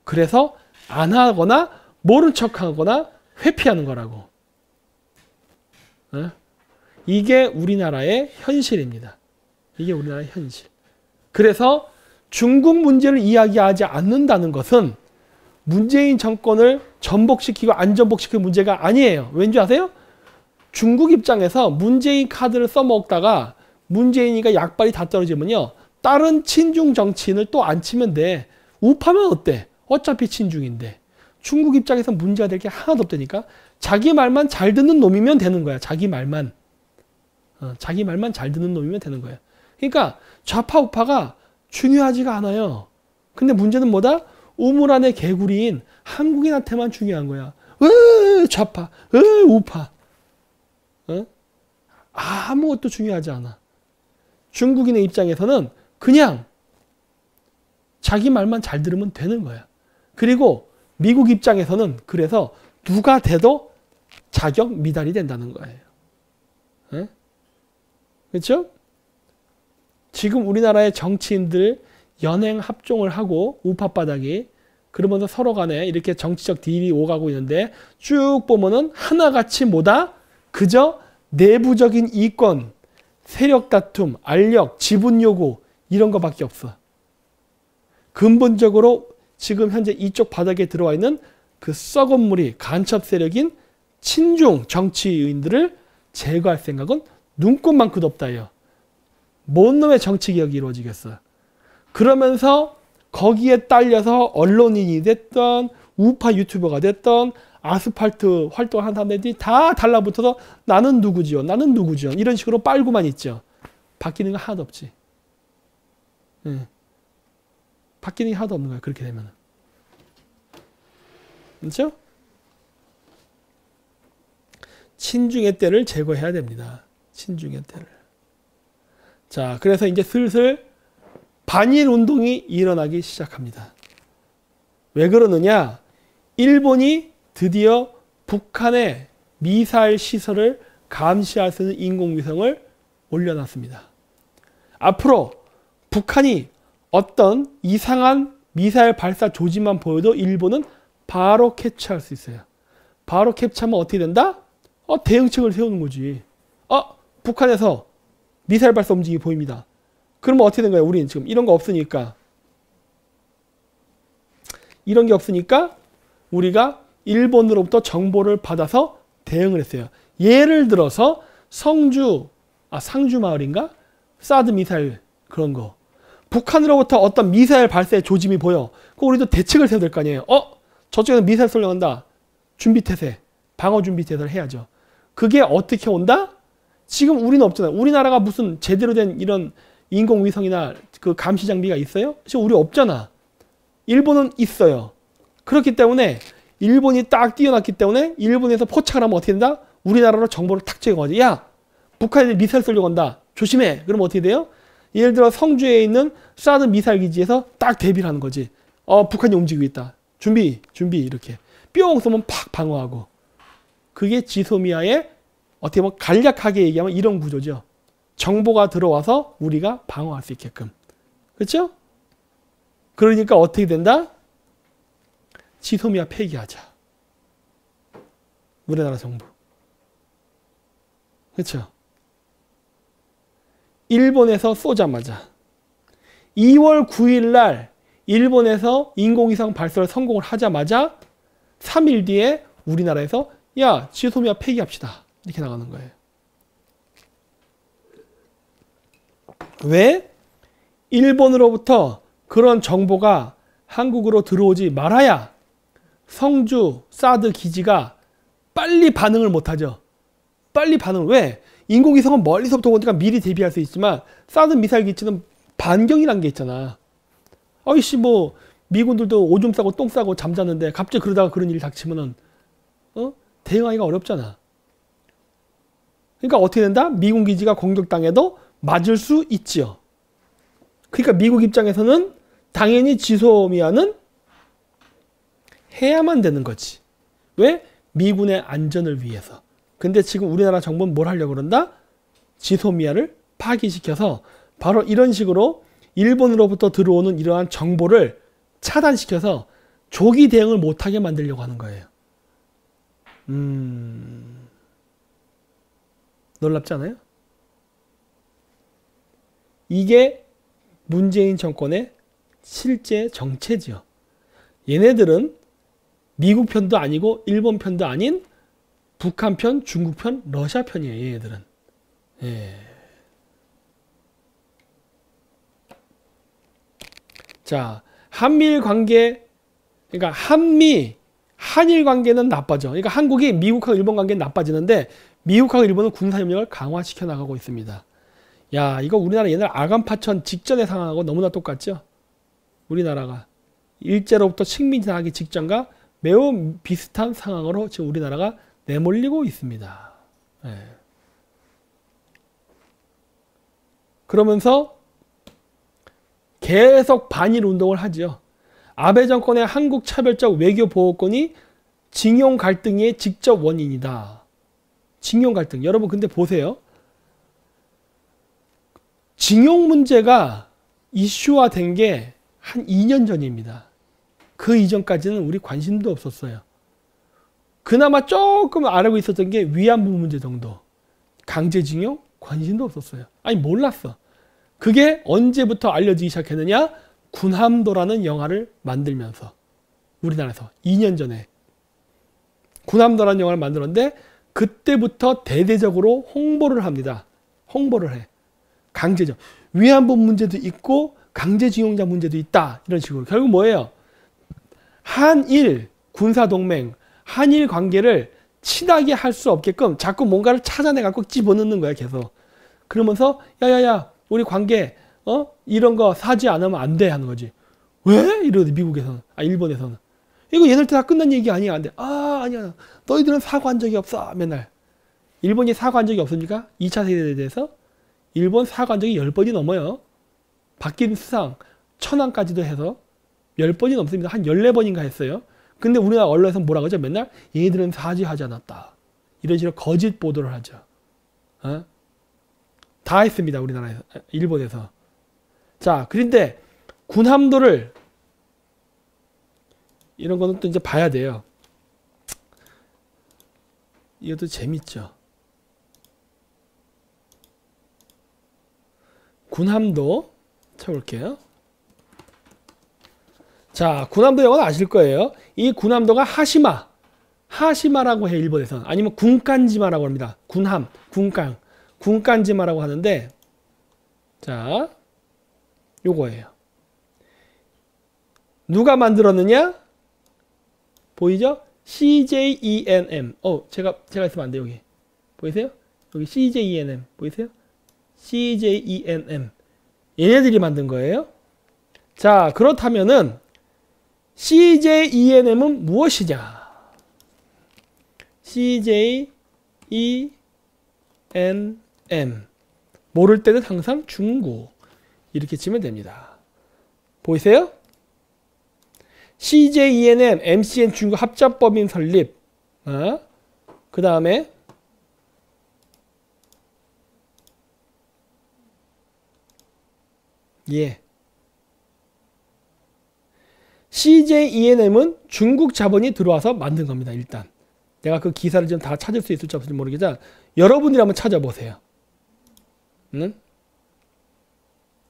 그래서 안 하거나 모른 척하거나 회피하는 거라고. 이게 우리나라의 현실입니다. 이게 우리나라의 현실. 그래서 중국 문제를 이야기하지 않는다는 것은 문재인 정권을 전복시키고 안 전복시킬 문제가 아니에요. 왠지 아세요? 중국 입장에서 문재인 카드를 써먹다가 문재인이가 약발이 다 떨어지면요. 다른 친중 정치인을 또 안 치면 돼. 우파면 어때? 어차피 친중인데. 중국 입장에서 문제가 될 게 하나도 없다니까. 자기 말만 잘 듣는 놈이면 되는 거야. 자기 말만. 자기 말만 잘 듣는 놈이면 되는 거야. 그러니까 좌파 우파가 중요하지가 않아요. 근데 문제는 뭐다? 우물 안의 개구리인 한국인한테만 중요한 거야. 좌파, 우파. 아무것도 중요하지 않아. 중국인의 입장에서는 그냥 자기 말만 잘 들으면 되는 거야. 그리고 미국 입장에서는 그래서 누가 돼도 자격 미달이 된다는 거예요. 그렇죠? 지금 우리나라의 정치인들 연행 합종을 하고 우파 바닥이 그러면서 서로 간에 이렇게 정치적 딜이 오가고 있는데 쭉 보면은 하나같이 뭐다? 그저 내부적인 이권, 세력 다툼, 알력, 지분 요구 이런 거밖에 없어. 근본적으로 지금 현재 이쪽 바닥에 들어와 있는 그 썩은 무리 간첩 세력인 친중 정치인들을 제거할 생각은 눈꼽만큼 없다요. 뭔 놈의 정치개혁이 이루어지겠어. 그러면서 거기에 딸려서 언론인이 됐던 우파 유튜버가 됐던 아스팔트 활동하는 사람들이 다 달라붙어서 나는 누구지요? 나는 누구지요? 이런 식으로 빨고만 있죠. 바뀌는 거 하나도 없지. 바뀌는 게 하나도 없는 거야. 그렇게 되면. 그렇죠? 친중의 때를 제거해야 됩니다. 친중의 때를. 자, 그래서 이제 슬슬 반일 운동이 일어나기 시작합니다. 왜 그러느냐? 일본이 드디어 북한의 미사일 시설을 감시할 수 있는 인공위성을 올려놨습니다. 앞으로 북한이 어떤 이상한 미사일 발사 조짐만 보여도 일본은 바로 캡처할 수 있어요. 바로 캡처하면 어떻게 된다? 대응책을 세우는 거지. 북한에서 미사일 발사 움직임이 보입니다. 그러면 어떻게 된 거예요? 우리는 지금 이런 거 없으니까. 이런 게 없으니까 우리가 일본으로부터 정보를 받아서 대응을 했어요. 예를 들어서 상주 마을인가? 사드 미사일 그런 거. 북한으로부터 어떤 미사일 발사의 조짐이 보여. 그럼 우리도 대책을 세워야 될 거 아니에요. 저쪽에는 미사일 쏠려간다. 준비태세, 방어 준비태세를 해야죠. 그게 어떻게 온다? 지금 우리는 없잖아요. 우리나라가 무슨 제대로 된 이런 인공위성이나 그 감시 장비가 있어요? 지금 우리 없잖아. 일본은 있어요. 그렇기 때문에 일본이 딱 뛰어났기 때문에 일본에서 포착을 하면 어떻게 된다? 우리나라로 정보를 탁 제공하지. 야, 북한에 미사일 쏠려고 한다. 조심해. 그러면 어떻게 돼요? 예를 들어 성주에 있는 사드 미사일 기지에서 딱 대비를 하는 거지. 북한이 움직이고 있다. 준비 이렇게. 뿅 쏘면 팍 방어하고. 그게 지소미아의 어떻게 보면 간략하게 얘기하면 이런 구조죠. 정보가 들어와서 우리가 방어할 수 있게끔. 그렇죠? 그러니까 어떻게 된다? 지소미아 폐기하자. 우리나라 정부. 그렇죠? 일본에서 쏘자마자 2월 9일 날 일본에서 인공위성 발사를 성공을 하자마자 3일 뒤에 우리나라에서 야, 지소미아 폐기합시다. 이렇게 나가는 거예요. 왜? 일본으로부터 그런 정보가 한국으로 들어오지 말아야 성주 사드 기지가 빨리 반응을 못하죠. 빨리 반응을. 왜? 인공위성은 멀리서부터 오니까 미리 대비할 수 있지만 사드 미사일 기지는 반경이라는 게 있잖아. 아이씨 뭐 미군들도 오줌 싸고 똥 싸고 잠자는데 갑자기 그러다가 그런 일이 닥치면은 대응하기가 어렵잖아. 그러니까 어떻게 된다? 미군 기지가 공격당해도 맞을 수 있지요. 그러니까 미국 입장에서는 당연히 지소미아는 해야만 되는 거지. 왜? 미군의 안전을 위해서. 근데 지금 우리나라 정부는 뭘 하려고 그런다? 지소미아를 파기시켜서 바로 이런 식으로 일본으로부터 들어오는 이러한 정보를 차단시켜서 조기 대응을 못하게 만들려고 하는 거예요. 놀랍지 않아요? 이게 문재인 정권의 실제 정체지요. 얘네들은 미국 편도 아니고 일본 편도 아닌 북한 편, 중국 편, 러시아 편이에요. 얘네들은. 예. 자, 한미일 관계, 그러니까 한일 관계는 나빠져. 그러니까 한국이 미국하고 일본 관계는 나빠지는데 미국하고 일본은 군사협력을 강화시켜 나가고 있습니다. 야, 이거 우리나라 옛날 아간파천 직전의 상황하고 너무나 똑같죠? 우리나라가 일제로부터 식민지하기 직전과 매우 비슷한 상황으로 지금 우리나라가 내몰리고 있습니다. 예. 그러면서 계속 반일 운동을 하죠. 아베 정권의 한국 차별적 외교 보호권이 징용 갈등의 직접 원인이다. 징용 갈등. 여러분 근데 보세요. 징용 문제가 이슈화된 게 한 2년 전입니다. 그 이전까지는 우리 관심도 없었어요. 그나마 조금 알고 있었던 게 위안부 문제 정도. 강제징용? 관심도 없었어요. 아니 몰랐어. 그게 언제부터 알려지기 시작했느냐? 군함도라는 영화를 만들면서 우리나라에서 2년 전에 군함도라는 영화를 만들었는데 그때부터 대대적으로 홍보를 합니다. 홍보를 해. 강제징용. 위안부 문제도 있고 강제징용자 문제도 있다. 이런 식으로. 결국 뭐예요? 한일 군사동맹, 한일 관계를 친하게 할 수 없게끔 자꾸 뭔가를 찾아내갖고 집어넣는 거야 계속. 그러면서 야야야 우리 관계 이런 거 사지 않으면 안 돼 하는 거지. 왜? 이러지 미국에서는. 일본에서는. 이거 얘네들 다 끝난 얘기 아니야. 안 돼. 아니야. 너희들은 사과한 적이 없어. 맨날. 일본이 사과한 적이 없습니까? 2차 세계대에 대해서? 일본 사과한 적이 10번이 넘어요. 바뀐 수상, 천황까지도 해서 10번이 넘습니다. 한 14번인가 했어요. 근데 우리나라 언론에서 뭐라고 하죠? 맨날 얘네들은 사죄하지 않았다. 이런 식으로 거짓 보도를 하죠. 다 했습니다. 우리나라에서, 일본에서. 자, 그런데 군함도를 이런 거는 또 이제 봐야 돼요. 이것도 재밌죠. 군함도 쳐볼게요. 자, 군함도 영어는 아실 거예요. 이 군함도가 하시마라고 해 일본에서는. 아니면 군간지마라고 합니다. 군함, 군간지마라고 하는데 자, 요거예요. 누가 만들었느냐? 보이죠? CJENM. 제가 있으면 안 돼요, 여기. 보이세요? 여기 CJENM. 보이세요? CJENM. 얘네들이 만든 거예요. 자, 그렇다면은 CJENM은 무엇이냐? CJENM. 모를 때는 항상 중국. 이렇게 치면 됩니다. 보이세요? CJENM, MCN 중국 합작법인 설립. 그 다음에 CJENM은 중국 자본이 들어와서 만든 겁니다. 일단 내가 그 기사를 좀 다 찾을 수 있을지 없을지 모르겠지만 여러분들이 한번 찾아보세요.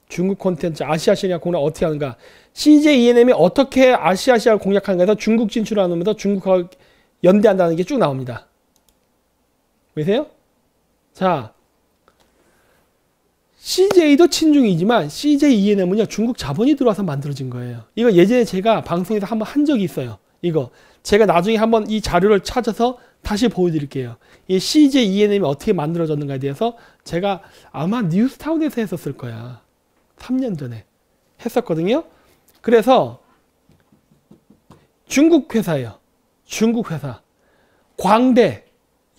중국 콘텐츠 아시아 시장 공략 어떻게 하는가? CJENM이 어떻게 아시아 시장을 공략하는가 해서 중국 진출하면서 중국하고 연대한다는 게 쭉 나옵니다. 보이세요? 자, CJ도 친중이지만 CJENM은요 중국 자본이 들어와서 만들어진 거예요. 이거 예전에 제가 방송에서 한번 한 적이 있어요. 이거 제가 나중에 한번 이 자료를 찾아서 다시 보여드릴게요. 이 CJENM이 어떻게 만들어졌는가에 대해서 제가 아마 뉴스타운에서 했었을 거야. 3년 전에 했었거든요. 그래서 중국 회사예요. 중국 회사. 광대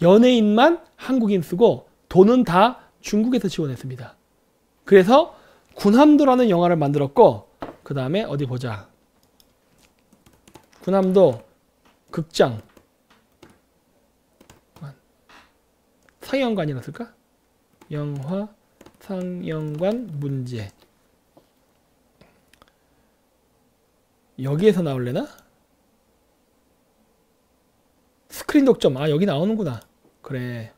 연예인만 한국인 쓰고 돈은 다 중국에서 지원했습니다. 그래서 군함도라는 영화를 만들었고 그 다음에 어디 보자. 군함도 극장 상영관이었을까? 영화 상영관 문제 여기에서 나올래나? 스크린 스크린 독점. 아, 여기 나오는구나. 그래.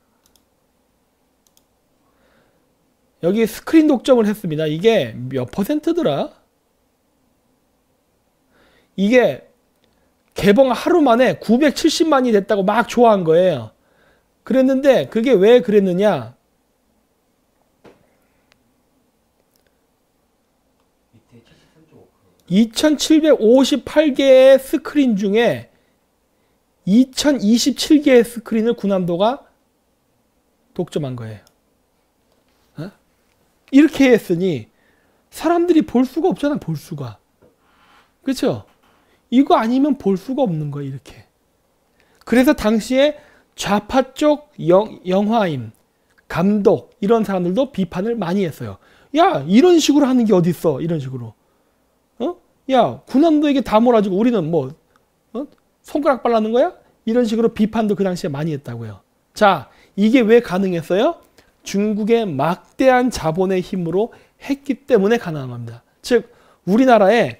여기 스크린 독점을 했습니다. 이게 몇 퍼센트더라? 이게 개봉 하루 만에 970만이 됐다고 막 좋아한 거예요. 그랬는데 그게 왜 그랬느냐? 2758개의 스크린 중에 2027개의 스크린을 군함도가 독점한 거예요. 어? 이렇게 했으니 사람들이 볼 수가 없잖아, 볼 수가. 그렇죠? 이거 아니면 볼 수가 없는 거예요, 이렇게. 그래서 당시에 좌파 쪽 영화인, 감독 이런 사람들도 비판을 많이 했어요. 야, 이런 식으로 하는 게 어디 있어? 이런 식으로. 야, 군함도에게 다 몰아주고 우리는 뭐 손가락 빨라는 거야? 이런 식으로 비판도 그 당시에 많이 했다고요. 자, 이게 왜 가능했어요? 중국의 막대한 자본의 힘으로 했기 때문에 가능한 겁니다. 즉 우리나라에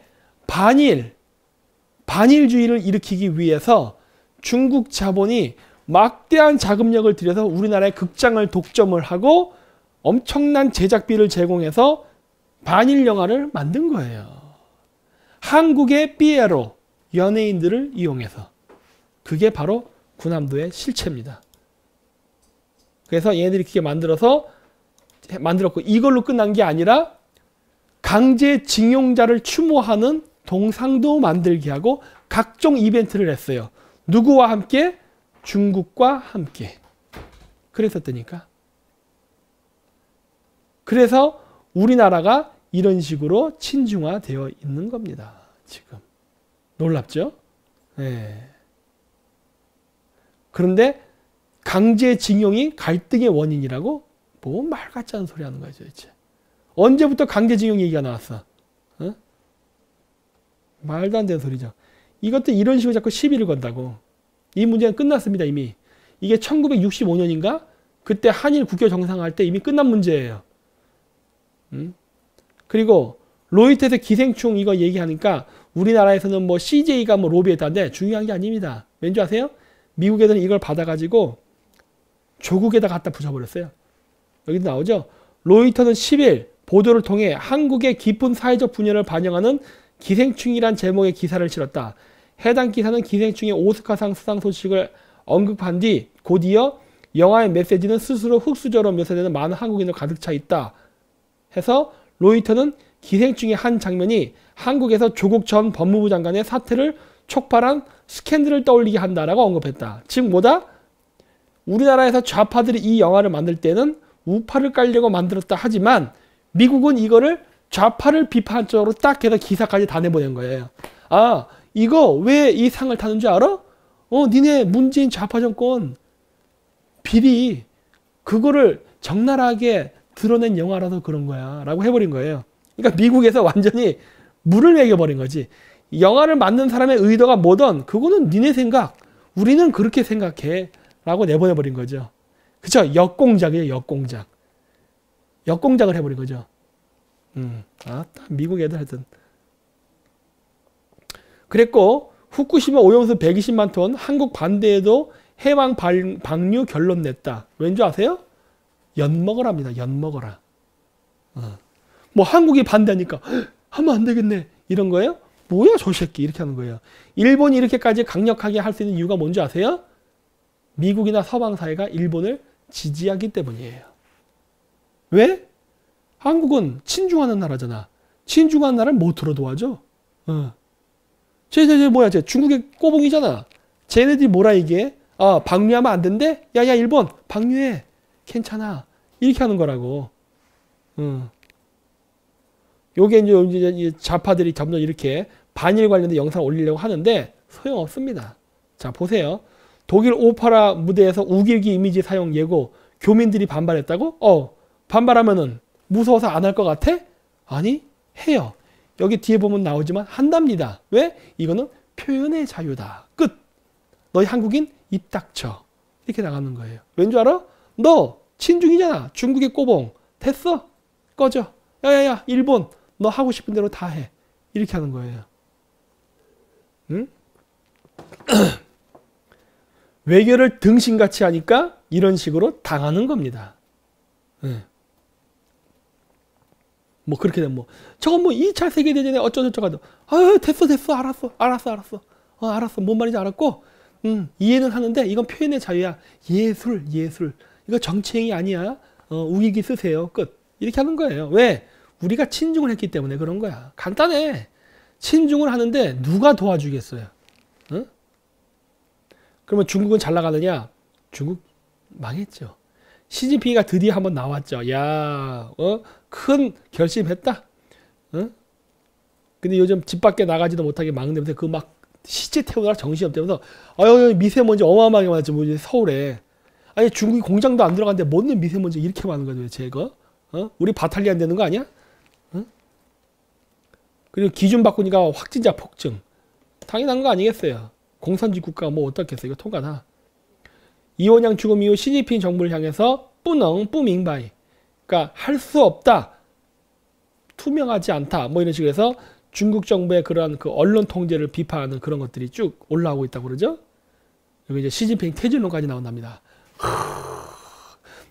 반일주의를 일으키기 위해서 중국 자본이 막대한 자금력을 들여서 우리나라의 극장을 독점을 하고 엄청난 제작비를 제공해서 반일 영화를 만든 거예요. 한국의 삐에로 연예인들을 이용해서. 그게 바로 군함도의 실체입니다. 그래서 얘네들이 그렇게 만들었고 이걸로 끝난 게 아니라 강제징용자를 추모하는 동상도 만들게 하고 각종 이벤트를 했어요. 누구와 함께? 중국과 함께. 그랬었다니까. 그래서 우리나라가 이런 식으로 친중화되어 있는 겁니다. 지금. 놀랍죠? 네. 그런데 강제징용이 갈등의 원인이라고? 뭐 말 같지 않은 소리 하는 거야 도대체. 언제부터 강제징용 얘기가 나왔어? 어? 말도 안 되는 소리죠. 이것도 이런 식으로 자꾸 시비를 건다고. 이 문제는 끝났습니다 이미. 이게 1965년인가? 그때 한일 국교 정상화할 때 이미 끝난 문제예요. 그리고 로이터에서 기생충 이거 얘기하니까 우리나라에서는 뭐 CJ가 뭐 로비했다는데 중요한 게 아닙니다. 왠지 아세요? 미국 애들은 이걸 받아가지고 조국에다 갖다 붙여버렸어요. 여기도 나오죠. 로이터는 10일 보도를 통해 한국의 깊은 사회적 분열을 반영하는 기생충이란 제목의 기사를 실었다. 해당 기사는 기생충의 오스카상 수상 소식을 언급한 뒤 곧이어 영화의 메시지는 스스로 흑수저로 묘사되는 많은 한국인으로 가득 차 있다. 해서 로이터는 기생충의 한 장면이 한국에서 조국 전 법무부 장관의 사태를 촉발한 스캔들을 떠올리게 한다라고 언급했다. 즉 뭐다? 우리나라에서 좌파들이 이 영화를 만들 때는 우파를 깔려고 만들었다 하지만 미국은 이거를 좌파를 비판한 쪽으로 딱 해서 기사까지 다 내보낸 거예요. 아, 이거 왜 이 상을 타는 줄 알아? 니네 문재인 좌파 정권 비리 그거를 적나라하게 드러낸 영화라서 그런 거야 라고 해버린 거예요. 그러니까 미국에서 완전히 물을 매겨버린 거지. 영화를 만든 사람의 의도가 뭐든 그거는 니네 생각, 우리는 그렇게 생각해 라고 내보내버린 거죠. 그쵸? 역공작이에요. 역공작. 역공작을 해버린 거죠. 미국 애들 하여튼. 그랬고 후쿠시마 오염수 120만 톤 한국 반대에도 해왕 방류 결론 냈다. 왠지 아세요? 엿먹으랍니다. 엿먹어라. 뭐 한국이 반대하니까 하면 안 되겠네. 이런 거예요? 뭐야 저 새끼 이렇게 하는 거예요. 일본이 이렇게까지 강력하게 할 수 있는 이유가 뭔지 아세요? 미국이나 서방 사회가 일본을 지지하기 때문이에요. 왜? 한국은 친중하는 나라잖아. 친중하는 나라를 못으로 도와줘. 쟤 뭐야 쟤 중국의 꼬봉이잖아. 쟤네들이 뭐라 이게? 방류하면 안 된대? 야야 일본 방류해. 괜찮아. 이렇게 하는 거라고. 요게 이제 좌파들이 점점 이렇게 반일 관련된 영상을 올리려고 하는데 소용없습니다. 자 보세요. 독일 오페라 무대에서 우길기 이미지 사용 예고 교민들이 반발했다고? 반발하면은 무서워서 안 할 것 같아? 아니 해요. 여기 뒤에 보면 나오지만 한답니다. 왜? 이거는 표현의 자유다. 끝. 너희 한국인 입 닥쳐. 이렇게 나가는 거예요. 왠 줄 알아? 너 친중이잖아. 중국의 꼬봉. 됐어. 꺼져. 야야야 일본 너 하고 싶은 대로 다 해. 이렇게 하는 거예요. 응? 외교를 등신같이 하니까 이런 식으로 당하는 겁니다. 네. 뭐 그렇게 되면 뭐 저건 뭐 2차 세계대전에 어쩌고저쩌고 하도 됐어 알았어 뭔 말인지 알았고 이해는 하는데 이건 표현의 자유야. 예술 이거 정치행위 아니야. 우기기 쓰세요. 끝. 이렇게 하는 거예요. 왜? 우리가 친중을 했기 때문에 그런 거야. 간단해. 친중을 하는데 누가 도와주겠어요? 응? 그러면 중국은 잘 나가느냐? 중국 망했죠. 시진핑이가 드디어 한번 나왔죠. 야, 큰 결심했다. 근데 요즘 집 밖에 나가지도 못하게 막는다면서 그 막 시체 태우느라 정신없다면서 미세먼지 어마어마하게 많았죠. 뭐 서울에. 아니 중국이 공장도 안 들어갔는데 뭔 미세먼지 이렇게 많은 거죠. 제거. 우리 바탈리안 되는 거 아니야? 그리고 기준 바꾸니까 확진자 폭증. 당연한 거 아니겠어요. 공산주의 국가가 뭐 어떻겠어요. 이거 통과나. 이원양 죽음 이후 시진핑 정부를 향해서 뿌능 뿌밍바이. 그러니까 할 수 없다. 투명하지 않다. 뭐 이런 식으로 해서 중국 정부의 그러한 그 언론 통제를 비판하는 그런 것들이 쭉 올라오고 있다고 그러죠. 그리고 이제 시진핑 퇴진론까지 나온답니다.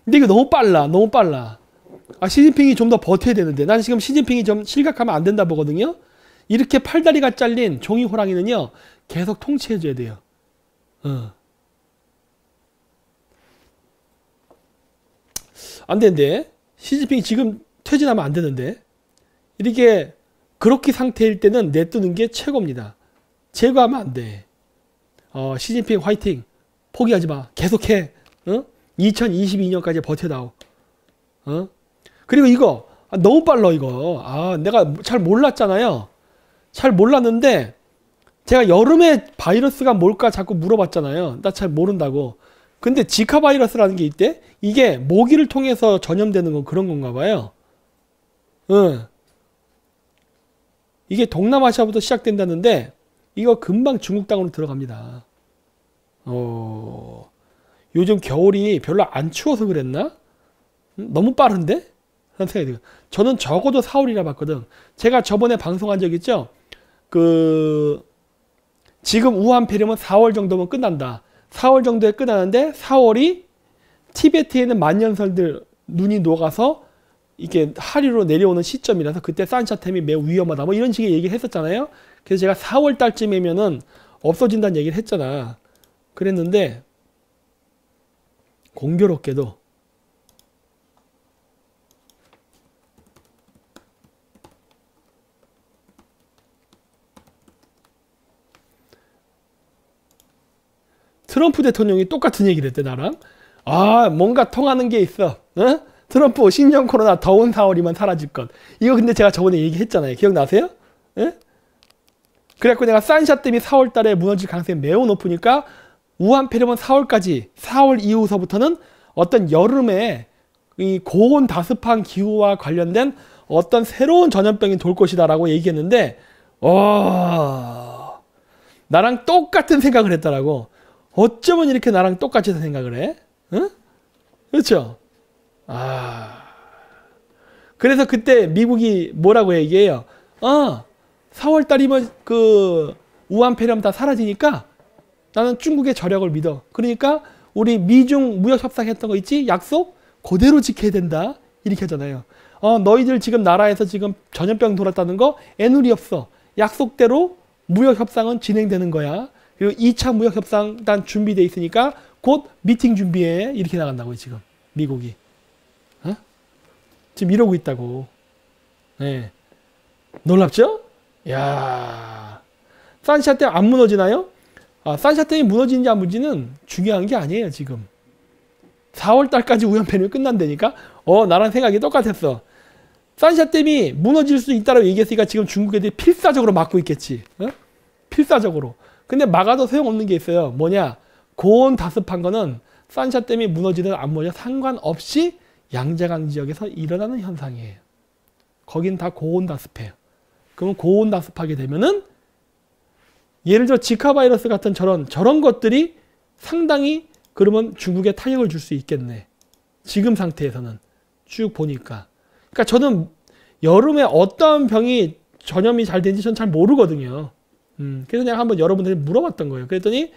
근데 이거 너무 빨라. 시진핑이 좀 더 버텨야 되는데 난 지금 시진핑이 좀 실각하면 안 된다 보거든요. 이렇게 팔다리가 잘린 종이 호랑이는요. 계속 통치해줘야 돼요. 안 되는데 시진핑이 지금 퇴진하면 안 되는데 이렇게 그렇게 상태일 때는 내두는 게 최고입니다. 제거하면 안 돼. 시진핑 화이팅. 포기하지 마. 계속해. 2022년까지 버텨다오. 그리고 이거 너무 빨라 이거. 내가 잘 몰랐잖아요. 잘 몰랐는데 제가 여름에 바이러스가 뭘까 자꾸 물어봤잖아요. 나 잘 모른다고. 근데 지카 바이러스라는 게 있대. 이게 모기를 통해서 전염되는 건 그런 건가 봐요. 이게 동남아시아부터 시작된다는데 이거 금방 중국 땅으로 들어갑니다. 요즘 겨울이 별로 안 추워서 그랬나? 너무 빠른데? 라는 생각이 들어요. 저는 적어도 4월이라 봤거든. 제가 저번에 방송한 적 있죠? 지금 우한 폐렴은 4월 정도면 끝난다. 4월 정도에 끝나는데 4월이 티베트에 있는 만년설들 눈이 녹아서 이게 하류로 내려오는 시점이라서 그때 산샤템이 매우 위험하다. 뭐 이런 식의 얘기를 했었잖아요. 그래서 제가 4월 달쯤이면은 없어진다는 얘기를 했잖아. 그랬는데 공교롭게도 트럼프 대통령이 똑같은 얘기를 했대 나랑. 뭔가 통하는 게 있어. 트럼프 신종 코로나 더운 4월이면 사라질 것. 이거 근데 제가 저번에 얘기했잖아요. 기억나세요? 그래갖고 내가 산샤댐이 4월 달에 무너질 가능성이 매우 높으니까 우한 폐렴은 4월까지 4월 이후서부터는 어떤 여름에 이 고온 다습한 기후와 관련된 어떤 새로운 전염병이 돌 것이다 라고 얘기했는데 나랑 똑같은 생각을 했더라고. 어쩌면 이렇게 나랑 똑같이 생각을 해? 그렇죠? 그래서 그때 미국이 뭐라고 얘기해요? 4월 달이면 그 우한 폐렴 다 사라지니까 나는 중국의 저력을 믿어. 그러니까 우리 미중 무역 협상했던 거 있지? 약속? 그대로 지켜야 된다. 이렇게 하잖아요. 너희들 지금 나라에서 지금 전염병 돌았다는 거 애누리 없어. 약속대로 무역 협상은 진행되는 거야. 그리고 2차 무역 협상 단 준비돼 있으니까 곧 미팅 준비해. 이렇게 나간다고요, 지금. 미국이. 지금 이러고 있다고. 네. 놀랍죠? 야, 산샤댐 안 무너지나요? 산샤댐이 무너지는지 안 무너지는 중요한 게 아니에요, 지금. 4월 달까지 우연패는 끝난다니까? 나랑 생각이 똑같았어. 산샤댐이 무너질 수 있다고 얘기했으니까 지금 중국 애들이 필사적으로 막고 있겠지. 필사적으로. 근데 막아도 소용없는 게 있어요. 뭐냐? 고온 다습한 거는 산샤댐이 무너지든 안 무너지든 상관없이 양자강 지역에서 일어나는 현상이에요. 거긴 다 고온 다습해요. 그러면 고온 다습하게 되면은 예를 들어 지카 바이러스 같은 저런 것들이 상당히 그러면 중국에 타격을 줄 수 있겠네. 지금 상태에서는 쭉 보니까. 그러니까 저는 여름에 어떤 병이 전염이 잘 되는지 전 잘 모르거든요. 그래서 내가 한번 여러분들이 물어봤던 거예요. 그랬더니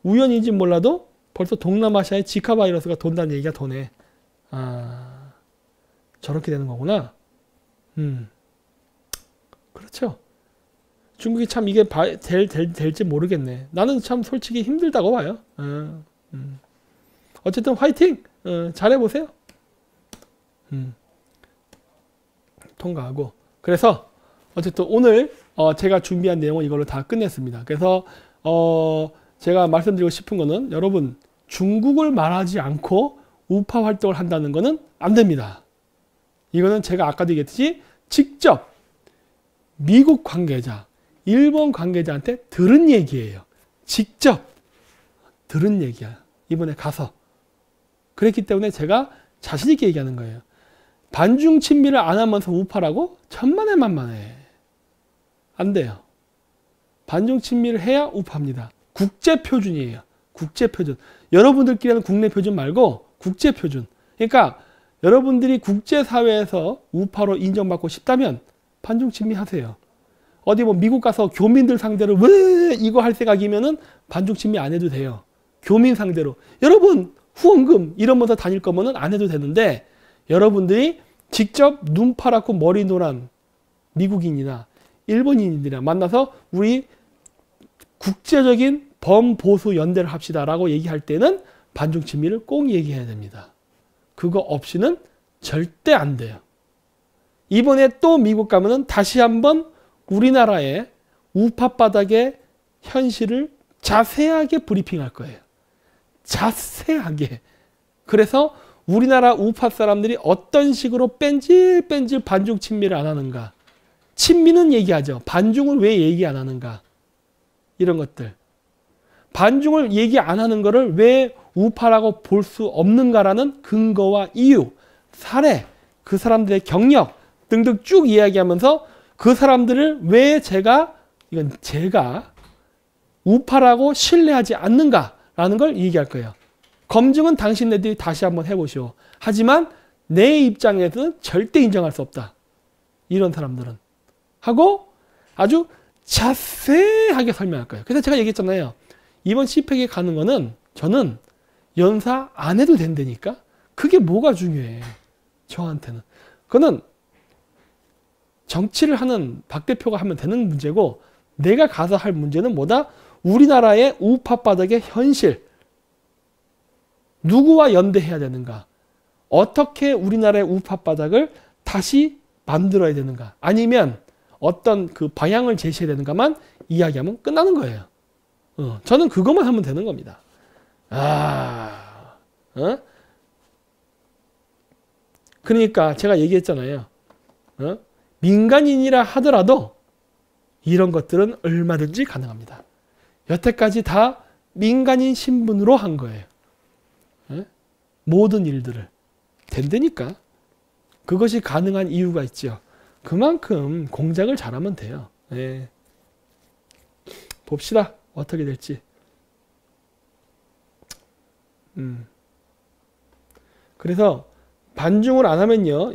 우연인지 몰라도 벌써 동남아시아에 지카 바이러스가 돈다는 얘기가 도네. 아, 저렇게 되는 거구나. 그렇죠. 중국이 참 이게 될지 모르겠네. 나는 참 솔직히 힘들다고 봐요. 어쨌든 화이팅! 잘해보세요. 통과하고. 그래서 어쨌든 오늘 제가 준비한 내용은 이걸로 다 끝냈습니다. 그래서 제가 말씀드리고 싶은 거는 여러분 중국을 말하지 않고 우파 활동을 한다는 거는 안 됩니다. 이거는 제가 아까도 얘기했듯이 직접 미국 관계자, 일본 관계자한테 들은 얘기예요. 직접 들은 얘기야. 이번에 가서. 그랬기 때문에 제가 자신 있게 얘기하는 거예요. 반중 친미를 안 하면서 우파라고? 천만에 안 돼요. 반중 친미를 해야 우파입니다. 국제 표준이에요. 국제 표준. 여러분들끼리 하는 국내 표준 말고 국제 표준. 그러니까 여러분들이 국제사회에서 우파로 인정받고 싶다면 반중 친미 하세요. 어디 뭐 미국 가서 교민들 상대로 왜 이거 할 생각이면은 반중 친미 안 해도 돼요. 교민 상대로. 여러분 후원금 이러면서 다닐 거면은 안 해도 되는데 여러분들이 직접 눈 파랗고 머리 노란 미국인이나 일본인이나 만나서 우리 국제적인 범보수 연대를 합시다라고 얘기할 때는 반중 친미를 꼭 얘기해야 됩니다. 그거 없이는 절대 안 돼요. 이번에 또 미국 가면은 다시 한번 우리나라의 우파 바닥의 현실을 자세하게 브리핑할 거예요. 자세하게. 그래서 우리나라 우파 사람들이 어떤 식으로 뺀질뺀질 반중 친미를 안 하는가. 친미는 얘기하죠. 반중을 왜 얘기 안 하는가. 이런 것들. 반중을 얘기 안 하는 거를 왜 우파라고 볼 수 없는가라는 근거와 이유, 사례, 그 사람들의 경력 등등 쭉 이야기하면서 그 사람들을 왜 이건 제가 우파라고 신뢰하지 않는가라는 걸 얘기할 거예요. 검증은 당신네들이 다시 한번 해보시오. 하지만 내 입장에서는 절대 인정할 수 없다. 이런 사람들은. 하고 아주 자세하게 설명할 거예요. 그래서 제가 얘기했잖아요. 이번 CPEC에 가는 거는 저는 연사 안 해도 된다니까? 그게 뭐가 중요해. 저한테는. 그거는 정치를 하는 박 대표가 하면 되는 문제고 내가 가서 할 문제는 뭐다? 우리나라의 우파 바닥의 현실. 누구와 연대해야 되는가? 어떻게 우리나라의 우파 바닥을 다시 만들어야 되는가? 아니면 어떤 그 방향을 제시해야 되는가만 이야기하면 끝나는 거예요. 저는 그것만 하면 되는 겁니다. 그러니까 제가 얘기했잖아요. 민간인이라 하더라도 이런 것들은 얼마든지 가능합니다. 여태까지 다 민간인 신분으로 한 거예요. 모든 일들을. 된다니까. 그것이 가능한 이유가 있죠. 그만큼 공작을 잘하면 돼요. 네. 봅시다. 어떻게 될지. 그래서 반중을 안 하면요.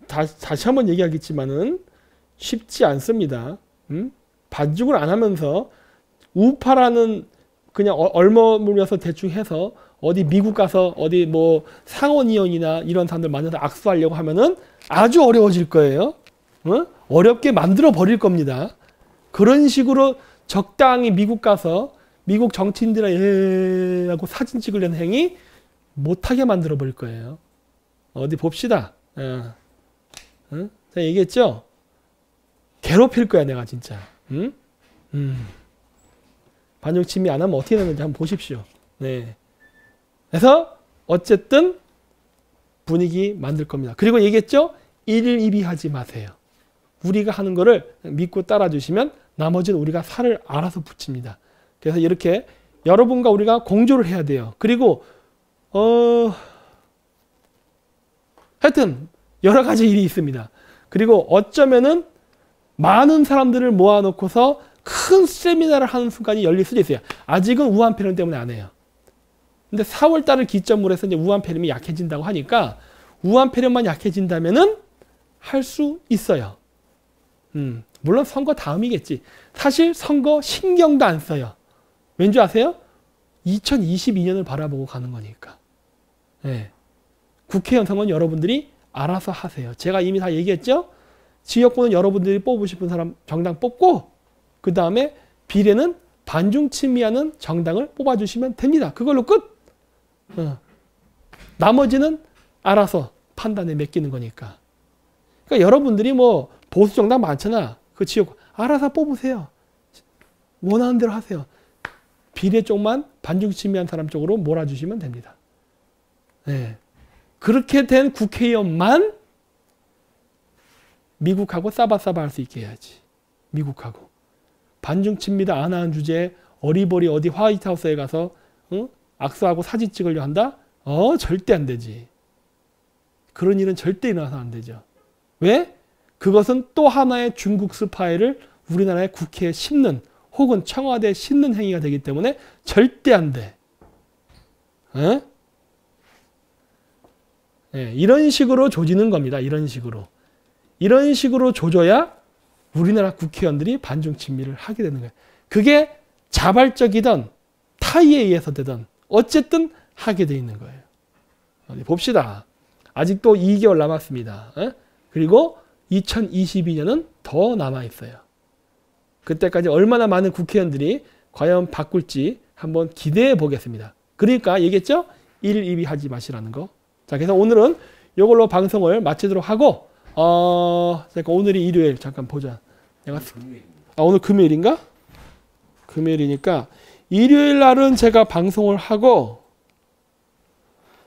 다시 한번 얘기하겠지만은 쉽지 않습니다. 반중을 안 하면서 우파라는 그냥 얼머물려서 대충 해서 어디 미국 가서 어디 뭐 상원의원이나 이런 사람들 만나서 악수하려고 하면은 아주 어려워질 거예요. 어렵게 만들어 버릴 겁니다. 그런 식으로 적당히 미국 가서 미국 정치인들하고 사진 찍으려는 행위 못하게 만들어 버릴 거예요. 어디 봅시다. 제가 얘기했죠? 괴롭힐 거야 내가 진짜. 반중 친미 안 하면 어떻게 되는지 한번 보십시오. 네. 그래서 어쨌든 분위기 만들 겁니다. 그리고 얘기했죠? 일일이비하지 마세요. 우리가 하는 거를 믿고 따라주시면 나머지는 우리가 살을 알아서 붙입니다. 그래서 이렇게 여러분과 우리가 공조를 해야 돼요. 그리고 하여튼 여러 가지 일이 있습니다. 그리고 어쩌면은 많은 사람들을 모아놓고서 큰 세미나를 하는 순간이 열릴 수도 있어요. 아직은 우한 폐렴 때문에 안 해요. 근데 4월 달을 기점으로 해서 이제 우한 폐렴이 약해진다고 하니까 우한 폐렴만 약해진다면은 할 수 있어요. 물론 선거 다음이겠지. 사실 선거 신경도 안 써요. 왠지 아세요? 2022년을 바라보고 가는 거니까. 예. 국회의원 선거는 여러분들이 알아서 하세요. 제가 이미 다 얘기했죠? 지역구는 여러분들이 뽑고 싶은 사람 정당 뽑고 그 다음에 비례는 반중 친미하는 정당을 뽑아주시면 됩니다. 그걸로 끝! 나머지는 알아서 판단에 맡기는 거니까. 그러니까 여러분들이 뭐 보수 정당 많잖아. 그 지역구. 알아서 뽑으세요. 원하는 대로 하세요. 비례 쪽만 반중 친미한 사람 쪽으로 몰아주시면 됩니다. 네. 그렇게 된 국회의원만 미국하고 싸바싸바 할 수 있게 해야지. 미국하고. 반중 친미다 안 하는 주제에 어리버리 어디 화이트하우스에 가서 악수하고 사진 찍으려 한다? 절대 안 되지. 그런 일은 절대 일어나서 안 되죠. 왜? 그것은 또 하나의 중국 스파이를 우리나라의 국회에 심는 혹은 청와대에 심는 행위가 되기 때문에 절대 안 돼. 에? 네, 이런 식으로 조지는 겁니다. 이런 식으로. 이런 식으로 조져야 우리나라 국회의원들이 반중 친미를 하게 되는 거예요. 그게 자발적이든 타의에 의해서 되든 어쨌든 하게 돼 있는 거예요. 어디 봅시다. 아직도 2개월 남았습니다. 에? 그리고 2022년은 더 남아있어요. 그때까지 얼마나 많은 국회의원들이 과연 바꿀지 한번 기대해 보겠습니다. 그러니까 얘기했죠? 1, 2위 하지 마시라는 거. 자, 그래서 오늘은 이걸로 방송을 마치도록 하고 잠깐 오늘이 일요일 잠깐 보자. 내가 오늘 금요일인가? 금요일이니까 일요일 날은 제가 방송을 하고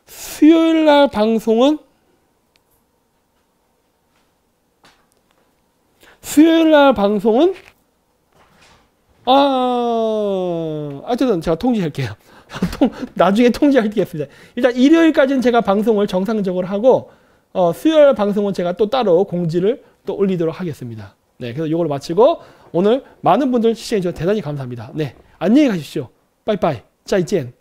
수요일 날 방송은 어쨌든 제가 통지할게요. 나중에 통지하겠습니다. 일단 일요일까지는 제가 방송을 정상적으로 하고 수요일 방송은 제가 또 따로 공지를 또 올리도록 하겠습니다. 네, 그래서 이걸 마치고 오늘 많은 분들 시청해 주셔서 대단히 감사합니다. 네, 안녕히 가십시오. 빠이빠이. 짜이젠.